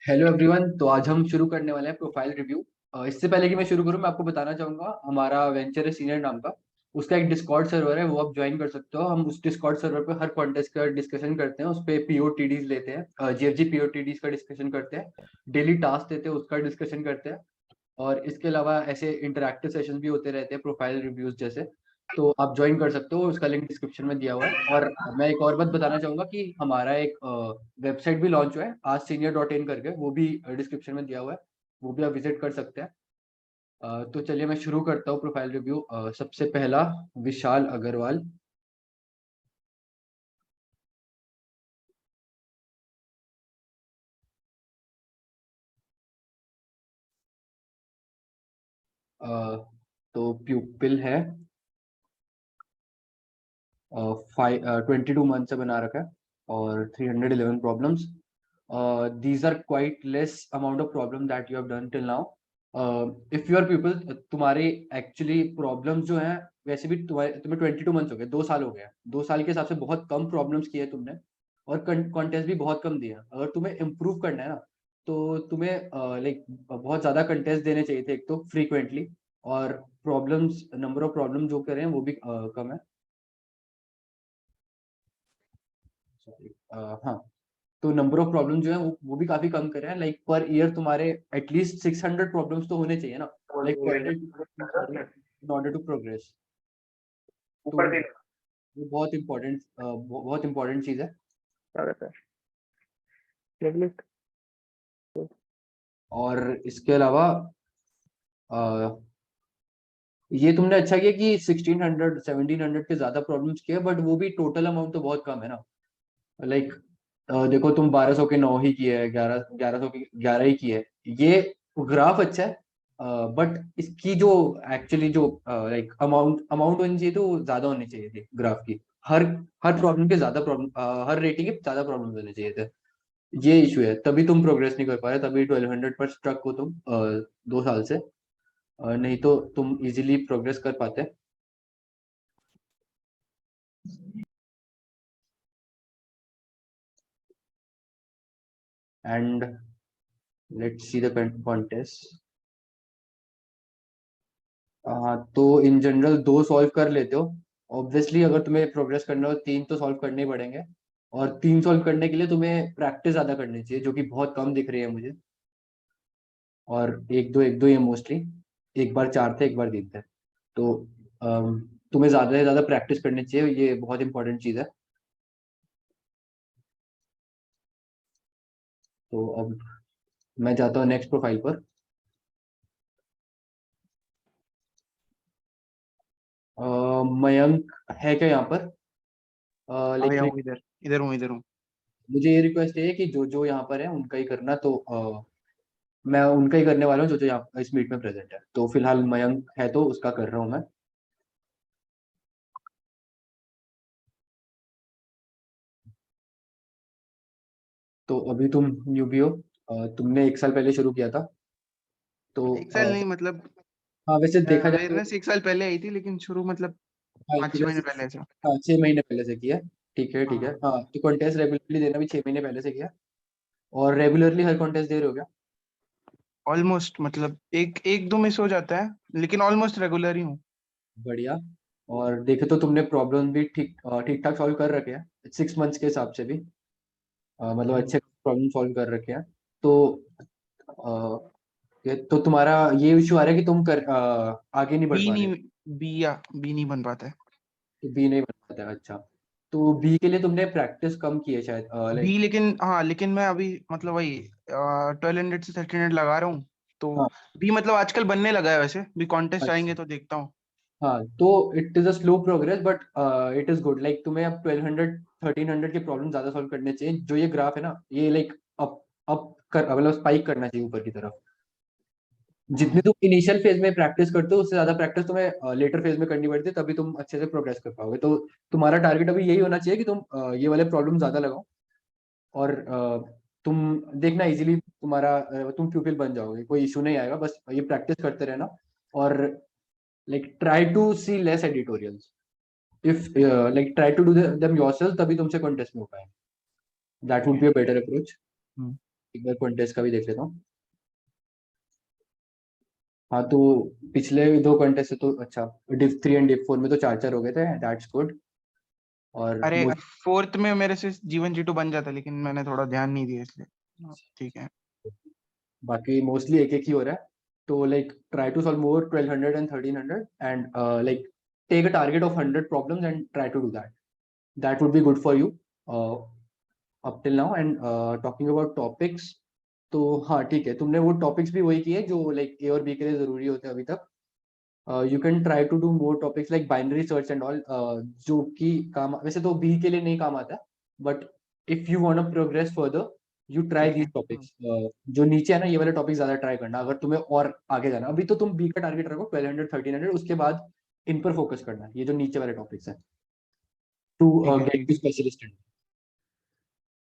Hello everyone. तो आज हम शुरू करने वाले हैं प्रोफाइल रिव्यू। इससे पहले कि मैं शुरू करूं, मैं आपको बताना चाहूंगा हमारा वेंचर है सीनियर नाम का। उसका एक डिस्कॉर्ड सर्वर है, वो आप ज्वाइन कर सकते हो। हम उस डिस्कॉर्ड सर्वर पे हर कॉन्टेस्ट का डिस्कशन करते हैं, उस पे पीओटीडीज लेते हैं, जीएफजी पीओटीडीज का डिस्कशन करते हैं, डेली टास्क देते हैं उसका डिस्कशन करते हैं। और इसके अलावा ऐसे इंटरैक्टिव सेशंस भी होते रहते हैं प्रोफाइल रिव्यूज जैसे। तो आप ज्वाइन कर सकते हो, उसका लिंक डिस्क्रिप्शन में दिया हुआ है। और मैं एक और बात बताना चाहूंगा कि हमारा एक वेबसाइट भी लॉन्च हुआ है, आज सीनियर डॉट इन करके, वो भी डिस्क्रिप्शन में दिया हुआ है। वो भी आप विजिट कर सकते हैं। तो चलिए मैं शुरू करता हूँ प्रोफाइल रिव्यू। सबसे पहला, विशाल अग्रवाल। अ, तो प्यूपिल है, 22 मंथ से बना रखा है, और 311 problems. these are quite less amount of problem that you have done till now. If your people, तुम्हारे एक्चुअली प्रॉब्लम्स जो हैं, वैसे भी तुम्हें 22 मंथ्स हो गए, 2 साल हो गए। 2 साल के हिसाब से बहुत कम प्रॉब्लम्स किए तुमने, और कंटेस्ट भी बहुत कम दिए हैं। अगर तुम्हें इम्प्रूव करना है ना, तो तुम्हें लाइक बहुत ज्यादा कंटेस्ट देने चाहिए थे, एक तो फ्रीक्वेंटली, और प्रॉब्लम्स, नंबर ऑफ प्रॉब्लम जो करें वो भी कम है। Sorry, हाँ। तो नंबर ऑफ प्रॉब्लम जो है वो भी काफी कम करे हैं। लाइक पर ईयर तुम्हारे एटलीस्ट 600 प्रॉब्लम्स तो होने चाहिए ना, like per day, in order to progress. तो वो बहुत इंपॉर्टेंट चीज है। और इसके अलावा अ, ये तुमने अच्छा किया कि 1600 1700 के ज्यादा प्रॉब्लम्स किए, बट वो भी टोटल अमाउंट तो बहुत कम है ना। लाइक देखो, तुम 1200 के 9 ही किए है, 1100 के 11 ही किए है। ये ग्राफ अच्छा है, बट इसकी जो एक्चुअली जो लाइक अमाउंट होनी चाहिए, तो वो ज्यादा होनी चाहिए थी ग्राफ की। हर हर प्रॉब्लम के ज्यादा प्रॉब्लम, हर रेटिंग के ज्यादा प्रॉब्लम होने चाहिए थे। ये इशू है, तभी तुम प्रोग्रेस नहीं कर पा रहे, तभी 1200 पर स्ट्रक हो तुम 2 साल से। नहीं तो तुम इजीली प्रोग्रेस कर पाते। And let's see the contest. हाँ, तो इन जनरल 2 सॉल्व कर लेते हो। ऑब्वियसली अगर तुम्हें प्रोग्रेस करना हो, 3 तो सॉल्व करने ही पड़ेंगे। और 3 सॉल्व करने के लिए तुम्हें प्रैक्टिस ज्यादा करनी चाहिए, जो कि बहुत कम दिख रही है मुझे। और एक दो ये मोस्टली, एक बार 4 थे, एक बार 3 थे। तो अम, तुम्हें ज्यादा से ज्यादा प्रैक्टिस करनी चाहिए, ये बहुत इंपॉर्टेंट चीज है। तो अब मैं जाता हूँ नेक्स्ट प्रोफाइल पर। मयंक है क्या यहाँ पर? आ गया लाइक हूँ इधर। इधर हूँ। मुझे ये रिक्वेस्ट है कि जो जो यहाँ पर है उनका ही करना। तो मैं उनका ही करने वाला हूँ जो जो यहाँ इस मीट में प्रेजेंट है। तो फिलहाल मयंक है, तो उसका कर रहा हूँ मैं। तो अभी तुम न्यूबी हो, तुमने 1 साल पहले शुरू किया था। तो एक साल नहीं, मतलब हाँ, वैसे देखा जाए तो अवेयरनेस एक साल पहले आई थी, लेकिन शुरू मतलब हाँ, 5-6 महीने पहले ऐसा। हाँ, 6 महीने पहले से किया। ठीक है, ठीक है। हाँ, हाँ, तो कॉन्टेस्ट रेगुलरली देना भी 6 महीने पहले से किया, और रेगुलरली हर कॉन्टेस्ट दे रहे हो क्या? ऑलमोस्ट, मतलब एक एक दो मिस हो जाता है, लेकिन ऑलमोस्ट रेगुलर ही हूँ। बढ़िया। और देखे तो तुमने प्रॉब्लम भी ठीक ठाक सॉल्व कर रखे हैं 6 मंथ्स के हिसाब से भी। मतलब हम्म। अच्छे प्रॉब्लम सॉल्व कर रखे हैं। तो तो तुम्हारा ये इशू आ रहा है कि तुम आगे नहीं बढ़ बी पा रहे हो। नहीं, बी नहीं बन पाता है। तो बी नहीं बन पाता है, अच्छा। तो बी के लिए तुमने प्रैक्टिस कम की है शायद, बी, लाइक। लेकिन हाँ, लेकिन मैं अभी मतलब वही 1200 से 1300 लगा रहा हूँ। तो हाँ, बी मतलब आजकल बनने लगा है, वैसे भी कॉन्टेस्ट आएंगे अच्छा। तो देखता हूँ। हाँ, तो it is a slow progress, but it is good. Like तुम्हें अब 1200 1300 के प्रॉब्लम ज्यादा सॉल्व करने चाहिए। जो ये ग्राफ है ना, ये लाइक अप अप कर, मतलब स्पाइक करना चाहिए ऊपर की तरफ। जितनी हम्म। तुम इनिशियल फेज में प्रैक्टिस करते हो, उससे ज्यादा प्रैक्टिस तुम्हें लेटर फेज में करनी पड़ती है, तभी तुम अच्छे से प्रोग्रेस कर पाओगे। तो तुम्हारा टारगेट अभी यही होना चाहिए कि तुम ये वाले प्रॉब्लम ज्यादा लगाओ। और तुम देखना इजीली तुम्हारा तुम प्यूपिल बन जाओगे, कोई इशू नहीं आएगा। बस ये प्रैक्टिस करते रहना। और like try to see less editorials. If like try to do them yourself, तभी तुमसे कॉन्टेस्ट में हो पाए। That would be a better approach. Hmm. एक बार कॉन्टेस्ट का भी देख लेता हूँ। हाँ तो पिछले 2 कॉन्टेस्ट से तो अच्छा, डिव 3 एंड डिव 4 में तो 4-4 हो गए थे, दैट्स गुड। और अरे फोर्थ में मेरे से जीवन जीटू बन जाता, लेकिन मैंने थोड़ा ध्यान नहीं दिया इसलिए। ठीक है। बाकी मोस्टली एक एक ही हो रहा है। तो like try to solve more 1200 and 1300 and like take a target of 100 problems and try to do that, that would be good for you up till now. And talking about topics, तो हाँ ठीक है, तुमने वो topics भी वही किए जो लाइक ए और बी के लिए जरूरी होते हैं अभी तक। You can try to do more topics like binary search and all, जो कि काम वैसे तो बी के लिए नहीं काम आता, but if you want to progress further you try ठीक है। These topics. जो नीचे है ना, ये वाले टॉपिक ज्यादा ट्राई करना अगर तुम्हें और आगे जाना। अभी तो तुम बी का टारगेट रखो 1200 1300, उसके बाद इन पर फोकस करना है, ये जो नीचे वाले टॉपिक्स है, टू ठीक है। Get to specialist.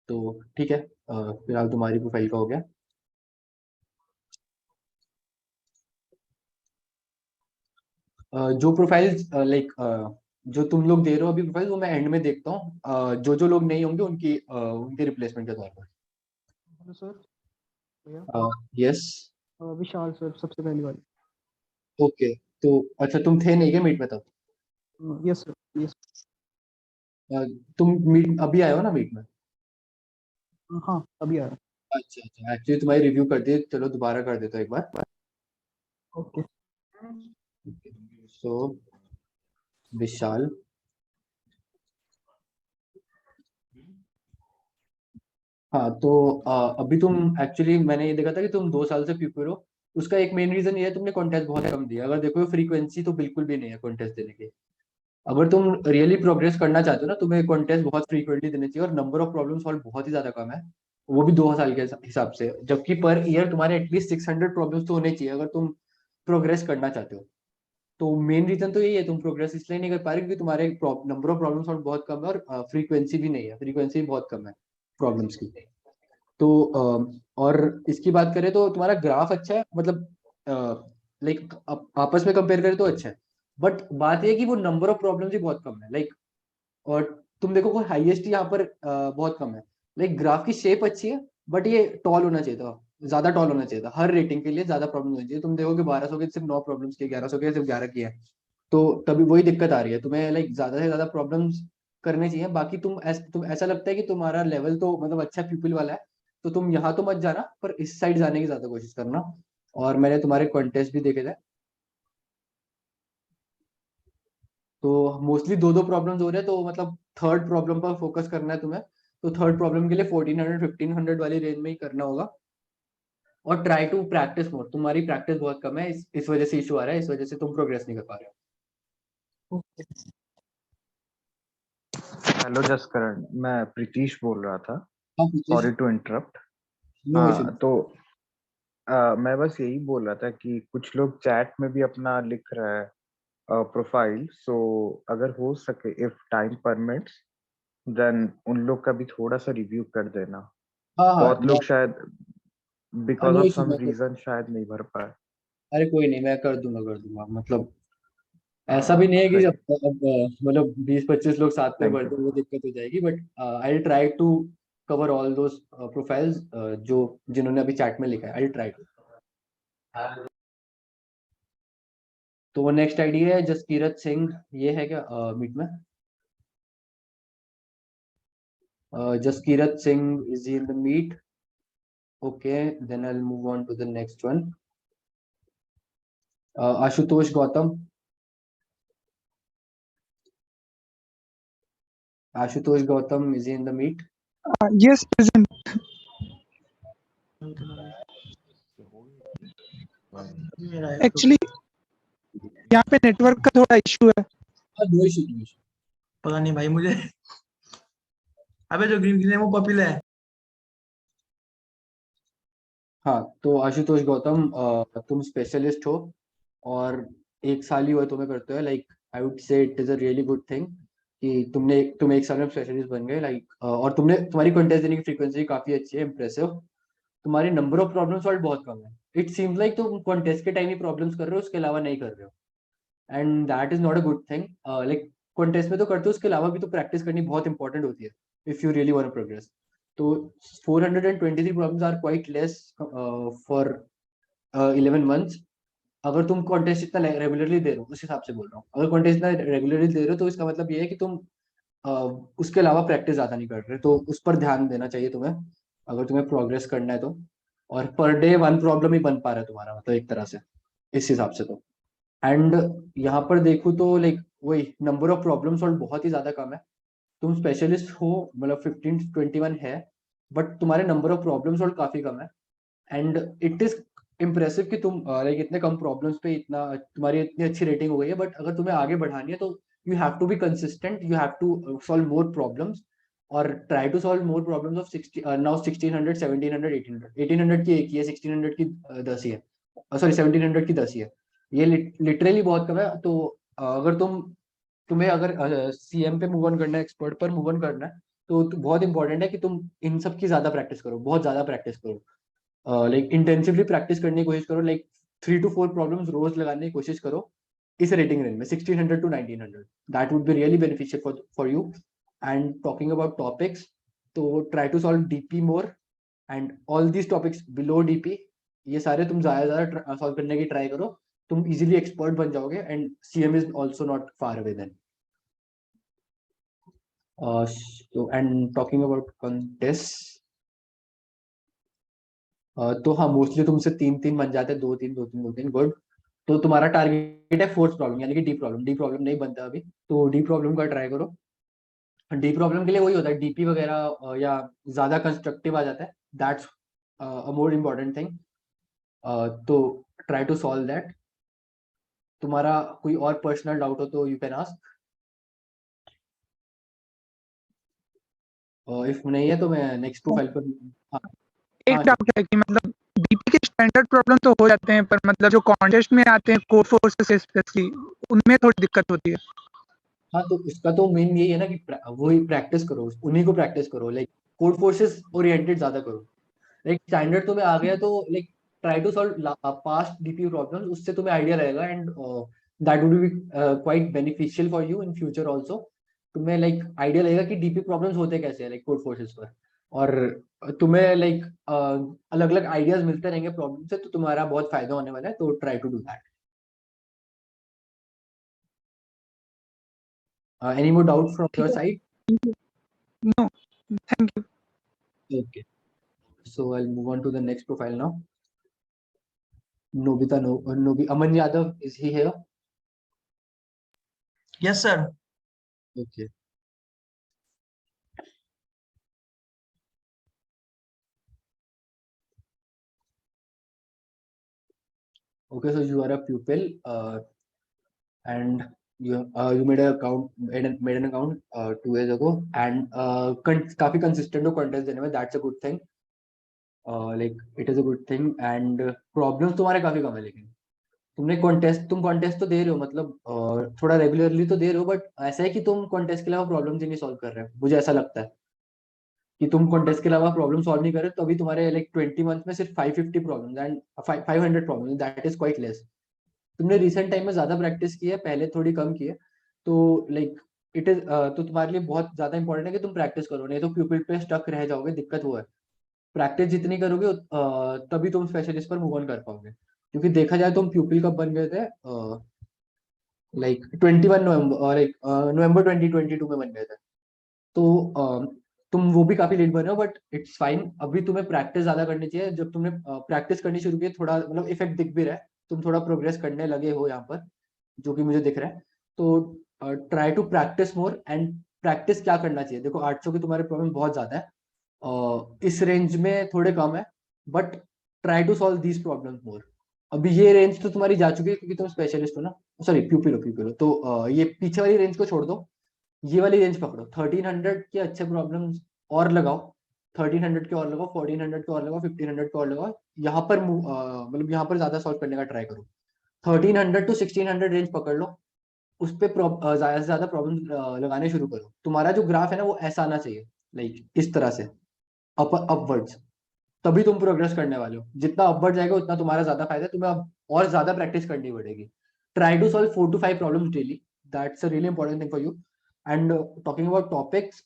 तो ठीक है, फिलहाल तुम्हारी प्रोफाइल का हो गया। जो प्रोफाइल लाइक जो तुम लोग दे रहे हो अभी प्रोफाइल, वो मैं एंड में देखता हूँ, जो लोग नहीं होंगे उनकी उनके रिप्लेसमेंट के तौर पर। Hello sir. भैया। यस। विशाल सर, सबसे पहली वाली। ओके, तो अच्छा तुम थे नहीं क्या मीट में तब? Yes sir, yes. तुम मीट अभी आए हो ना मीट में? हाँ, अभी आया। अच्छा अच्छा, एक्चुअली तुम्हारी रिव्यू कर दी, चलो दोबारा कर देता हूँ एक बार। ओके। सो विशाल, हाँ तो अभी तुम एक्चुअली मैंने ये देखा था कि तुम 2 साल से प्यूपिल हो। उसका एक मेन रीजन ये है तुमने कॉन्टेस्ट बहुत कम दिया। अगर देखो फ्रीक्वेंसी तो बिल्कुल भी नहीं है कॉन्टेस्ट देने की। अगर तुम रियली प्रोग्रेस करना चाहते हो ना, तुम्हें कॉन्टेस्ट बहुत फ्रीक्वेंटली देने चाहिए, और नंबर ऑफ प्रॉब्लम सॉल्व बहुत ही ज्यादा कम है, वो भी 2 साल के हिसाब से। जबकि पर ईयर तुम्हारे एटलीस्ट 600 प्रॉब्लम्स तो होने चाहिए अगर तुम प्रोग्रेस करना चाहते हो। तो मेन रीजन तो यही है, तुम प्रोग्रेस इसलिए नहीं कर पा रहे क्योंकि तुम्हारे नंबर ऑफ प्रॉब्लम सॉल्व बहुत कम है, और फ्रीक्वेंसी भी नहीं है, फ्रीक्वेंसी बहुत कम है प्रॉब्लम्स की। तो और इसकी बात करें तो तुम्हारा ग्राफ अच्छा है, मतलब लाइक आपस में कंपेयर करें तो अच्छा है। बट बात ये है कि वो नंबर ऑफ प्रॉब्लम्स ही बहुत कम है लाइक। और तुम देखो कोई हाईएस्ट यहाँ पर बहुत कम है। लाइक ग्राफ की शेप अच्छी है, बट ये टॉल होना चाहिए था, ज्यादा टॉल होना चाहिए था। हर रेटिंग के लिए ज्यादा प्रॉब्लम होनी चाहिए। तुम देखोगे 1200 के सिर्फ 9 प्रॉब्लम्स के, 1100 के सिर्फ 11 की है। तो तभी वही दिक्कत आ रही है तुम्हें, लाइक ज्यादा से ज्यादा प्रॉब्लम्स करने चाहिए। बाकी तुम ऐसा लगता है कि तुम्हारा लेवल तो मतलब अच्छा पीपल वाला है, तो तुम यहाँ तो मत जाना, पर इस साइड जाने की ज्यादा कोशिश करना। और मैंने तुम्हारे कॉन्टेस्ट भी देखे थे, तो मोस्टली 2-2 प्रॉब्लम्स हो रहे हैं, तो मतलब थर्ड प्रॉब्लम पर फोकस करना है तुम्हें। तो थर्ड प्रॉब्लम के लिए 1400 1500 वाली रेंज में ही करना होगा। और ट्राई टू प्रैक्टिस मोर, तुम्हारी प्रैक्टिस बहुत कम है, इस वजह से इशू आ रहा है, इस वजह से तुम प्रोग्रेस नहीं कर पा रहे ओके। हेलो जसकरण, मैं प्रीतीश बोल रहा था। हो। Sorry to interrupt. No issue. हाँ तो मैं बस यही बोल रहा था कि कुछ लोग चैट में भी अपना लिख रहा है प्रोफाइल। सो अगर हो सके, इफ टाइम परमिट्स, देन उन लोग का भी थोड़ा सा रिव्यू कर देना। हाँ हाँ, बहुत लोग शायद because no of issue. Some reason शायद नहीं भर पाए। अरे कोई नहीं, मैं कर दूंगा मतलब। ऐसा भी नहीं है कि सही जब है। मतलब 20-25 लोग साथ में थैंक भर यू। दो वो दिक्कत हो जाएगी, but I try to cover all those profiles जो जिन्होंने अभी चैट में लिखा है, आई ट्राई टू। तो वो नेक्स्ट आईडी है जसकीरत सिंह, ये है क्या मीट में? Jaskirat Singh is in the meet. Okay, then I will move on to the next one. Ashutosh Gautam, Ashutosh Gautam is in the meet. Yes, present. Actually, यहाँ पे नेटवर्क का थोड़ा इशू है। No issue, no issue. पता नहीं भाई मुझे। अबे जो ग्रीन ग्रीन है वो पॉपुलर है। हाँ तो आशुतोष गौतम, तुम स्पेशलिस्ट हो, और 1 साल ही हुआ तुम्हें करते हो। Like I would say it is a really good thing कि तुम 1 साल में स्पेशलिस्ट बन गए। लाइक और तुम्हारी कॉन्टेस्ट देने की फ्रीक्वेंसी काफी अच्छी है, इंप्रेसिव। तुम्हारी नंबर ऑफ प्रॉब्लम सॉल्व बहुत कम है। इट सीम्स लाइक तुम कॉन्टेस्ट के टाइम ही प्रॉब्लम्स कर रहे हो, उसके अलावा नहीं कर रहे हो, and that is not a good thing. Like contest में तो करते हो, उसके अलावा भी तो प्रैक्टिस करनी बहुत इंपॉर्टेंट होती है if you really want to progress. तो 423 problems are quite less for 11 months. अगर तुम कॉन्टेस्ट इतना रेगुलरली दे रहे हो, उस हिसाब से बोल रहा हूँ, अगर कॉन्टेस्ट इतना रेगुलरली दे रहे हो तो इसका मतलब ये है कि तुम उसके अलावा प्रैक्टिस ज्यादा नहीं कर रहे, तो उस पर ध्यान देना चाहिए तुम्हें अगर तुम्हें प्रोग्रेस करना है तो। और पर डे 1 प्रॉब्लम ही बन पा रहा है तुम्हारा, मतलब एक तरह से इस हिसाब से तो। एंड यहाँ पर देखो तो लाइक वही नंबर ऑफ प्रॉब्लम सॉल्व बहुत ही ज्यादा कम है। तुम स्पेशलिस्ट हो, मतलब 15-21 है, बट तुम्हारे नंबर ऑफ प्रॉब्लम सॉल्व काफी कम है। एंड इट इज इम्प्रेसिव कि तुम लाइक इतने कम प्रॉब्लम्स पे इतना तुम्हारी इतनी अच्छी रेटिंग हो गई है। बट अगर तुम्हें आगे बढ़ानी है तो you have to be consistent, you have to solve more problems और try to solve more problems of 60 now 1600 1700 1800 1800 की एक ही है, 1600 की 10 ही है, सॉरी 1700 की 10 ही है। ये लिटरली बहुत कम है। तो अगर तुम्हें अगर सीएम पे मूव ऑन करना है, एक्सपर्ट पर मूव ऑन करना है, तो बहुत इंपॉर्टेंट है कि तुम इन सब की ज्यादा प्रैक्टिस करो, बहुत ज्यादा प्रैक्टिस करो, लाइक इंटेंसिवली प्रैक्टिस करने की कोशिश करो, लाइक 3 to 4 प्रॉब्लम्स रोज लगाने की कोशिश करो इस रेटिंग रेंज में 1600 to 1900। That would be really beneficial for you. And talking about topics, तो try to solve DP more and all these topics below DP, ये सारे तुम ज्यादा सॉल्व करने की ट्राई करो, तुम इजीली एक्सपर्ट बन जाओगे। And CM is also not far away then. So and talking about contests, तो हाँ मोस्टली तुमसे 3-3 बन जाते हैं, 2-3 2-3 2-3 गुड। तो तुम्हारा टारगेट है फोर्थ प्रॉब्लम यानी कि डी प्रॉब्लम। डी प्रॉब्लम नहीं बनता अभी, तो डी प्रॉब्लम का ट्राई करो। डी प्रॉब्लम के लिए वही होता है, डीपी वगैरह या ज्यादा कंस्ट्रक्टिव आ जाता है, that's a more important thing. तो ट्राई टू सॉल्व दैट। तुम्हारा कोई और पर्सनल डाउट हो तो यू कैन आस्क। इफ नहीं है तो मैं नेक्स्ट प्रोफाइल पर। हाँ एक हाँ डाउट है कि मतलब बीपी के स्टैंडर्ड प्रॉब्लम तो हो जाते हैं, पर मतलब जो कॉन्टेस्ट में आते हैं कोर फोर्सेस स्पेशली, उनमें थोड़ी दिक्कत होती है। हाँ, तो उसका तो मेन यही है ना कि वही प्रैक्टिस करो, उन्हीं को प्रैक्टिस करो, लाइक कोड फोर्सेस ओरिएंटेड ज्यादा करो। लाइक स्टैंडर्ड तुम्हें आ गया तो like try to solve past DPU problems, उससे तुम्हें आइडिया रहेगा। And that would be quite beneficial for you in future also. तुम्हें लाइक आइडिया लगेगा कि डीपी प्रॉब्लम्स होते कैसे हैं लाइक कोड फोर्सेस पर। और तुम्हें लाइक अलग अलग आइडियाज मिलते रहेंगे प्रॉब्लम से, तो तुम्हारा बहुत फायदा होने वाला है, तो try to do that. Any more doubt from your side? No, thank you. Okay, so I'll move on to the next profile now. Nobita, no, Aman Yadav, is he here? Yes, sir. Okay. Okay, so you are a pupil, and you made an account 2 years ago, and काफी consistent हो contest देने में, that's a good thing. Like it is a good thing, and problems तुम्हारे काफी कम है, लेकिन तुम कॉन्टेस्ट तो दे रहे हो, मतलब थोड़ा रेगुलरली तो दे रहे हो, बट ऐसा है कि तुम कॉन्टेस्ट के अलावा प्रॉब्लम्स ही नहीं सॉल्व कर रहे हो। मुझे ऐसा लगता है कि तुम कॉन्टेस्ट के अलावा प्रॉब्लम सॉल्व नहीं कर रहे, तो अभी तुम्हारे लाइक 20 मंथ में सिर्फ 550 problems and 500 problems, that is quite less. तुमने रिसेंट टाइम में ज्यादा प्रैक्टिस की है, पहले थोड़ी कम की है, तो लाइक इट इज तो तुम्हारे लिए बहुत ज्यादा इंपॉर्टेंट है कि तुम प्रैक्टिस करो, नहीं तो प्यूपिल पे स्टक रह जाओगे। दिक्कत वो है, प्रैक्टिस जितनी करोगे तभी तुम स्पेशलिस्ट पर मूव ऑन कर पाओगे। क्योंकि देखा जाए तुम प्यूपिल कब बन गए थे, लाइक 21 नवंबर, लाइक नवंबर 2022 में बन गए थे। तो तुम वो भी काफी लेट बने हो, बट इट्स फाइन। अभी तुम्हें प्रैक्टिस ज्यादा करनी चाहिए। जब तुमने प्रैक्टिस करनी शुरू की, थोड़ा मतलब इफेक्ट दिख भी रहा है, तुम थोड़ा प्रोग्रेस करने लगे हो यहाँ पर, जो कि मुझे दिख रहा है। तो try to practice more. And practice क्या करना चाहिए, देखो 800 की तुम्हारे प्रॉब्लम बहुत ज्यादा है, इस रेंज में थोड़े कम है, but try to solve these problems more. अभी ये रेंज तो तुम्हारी जा चुकी है क्योंकि तुम स्पेशलिस्ट हो ना, सॉरी प्यूपिल हो, तो ये पीछे वाली रेंज को छोड़ दो, ये वाली रेंज पकड़ो। 1300 के अच्छे प्रॉब्लम्स और लगाओ, 1300 के और लगाओ, 1400 के और लगाओ, 1500 के और लगाओ। यहाँ पर मतलब यहाँ पर ज्यादा सॉल्व करने का ट्राई करो। 1300 to 1600 रेंज पकड़ लो, उस पे ज्यादा से ज्यादा प्रॉब्लम लगाने शुरू करो। तुम्हारा जो ग्राफ है ना, वो ऐसा आना चाहिए, लाइक इस तरह से अपवर्ड्स, तभी तुम प्रोग्रेस करने वाले हो। जितना अपवर्ड जाएगा उतना तुम्हारा ज्यादा फायदा है, तुम्हें अब और ज्यादा प्रैक्टिस करनी पड़ेगी। Try to solve 4 to 5 problems daily, that's a really important thing for you. And talking about topics,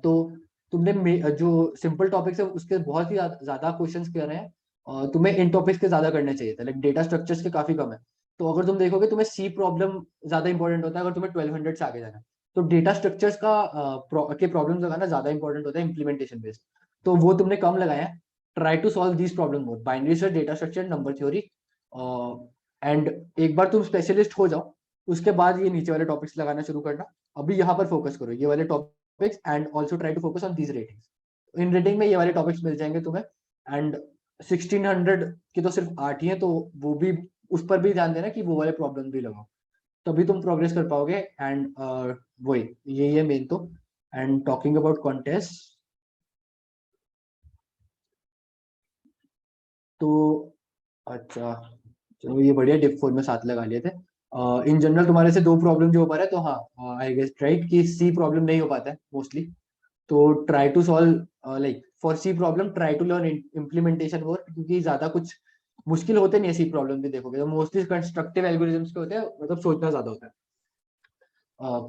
तो जो सिंपल टॉपिक्स है उसके बहुत ही ज्यादा क्वेश्चंस कर रहे हैं, तुम्हें इन टॉपिक्स के ज्यादा करने चाहिए थे, लाइक डेटा स्ट्रक्चर्स के काफी कम है। तो अगर तुम देखोगे तुम्हें सी प्रॉब्लम ज्यादा इंपॉर्टेंट होता है अगर तुम्हें 1200 से आगे जाना है। तो डेटा स्ट्रक्चर्स के प्रॉब्लम्स लगाना ज्यादा इंपॉर्टेंट होता है इम्प्लीमेंटेशन बेस्ड। तो वो तुमने कम लगाए हैं। Try to solve these problem more, binary search, data structure, number theory. एंड एक बार तुम स्पेशलिस्ट हो जाओ उसके बाद ये नीचे वाले टॉपिक्स लगाना शुरू करना। अभी यहाँ पर फोकस करो ये वाले topics, and also try to focus on these ratings. इन रेटिंग में ये वाले टॉपिक्स मिल जाएंगे तुम्हें। एंड 1600 की तो सिर्फ 8 ही है, तो वो भी उस पर भी ध्यान देना कि वो वाले प्रॉब्लम भी लगाओ, तभी तुम प्रोग्रेस कर पाओगे। एंड वही यही है मेन तो। एंड टॉकिंग अबाउट कॉन्टेस्ट, तो अच्छा चलो ये बढ़िया, डिप 4 में 7 लगा लिए थे। इन जनरल तुम्हारे से 2 प्रॉब्लम जो हो पा रहा है, तो हाँ आई गेस राइट कि सी प्रॉब्लम नहीं हो पाता है मोस्टली। तो try to solve like for C problem try to learn implementation more, क्योंकि ज्यादा कुछ मुश्किल होते नहीं है सी प्रॉब्लम भी देखोगे तो मोस्टली कंस्ट्रक्टिव एल्गोरिथम्स के होते हैं, मतलब सोचना ज्यादा होता है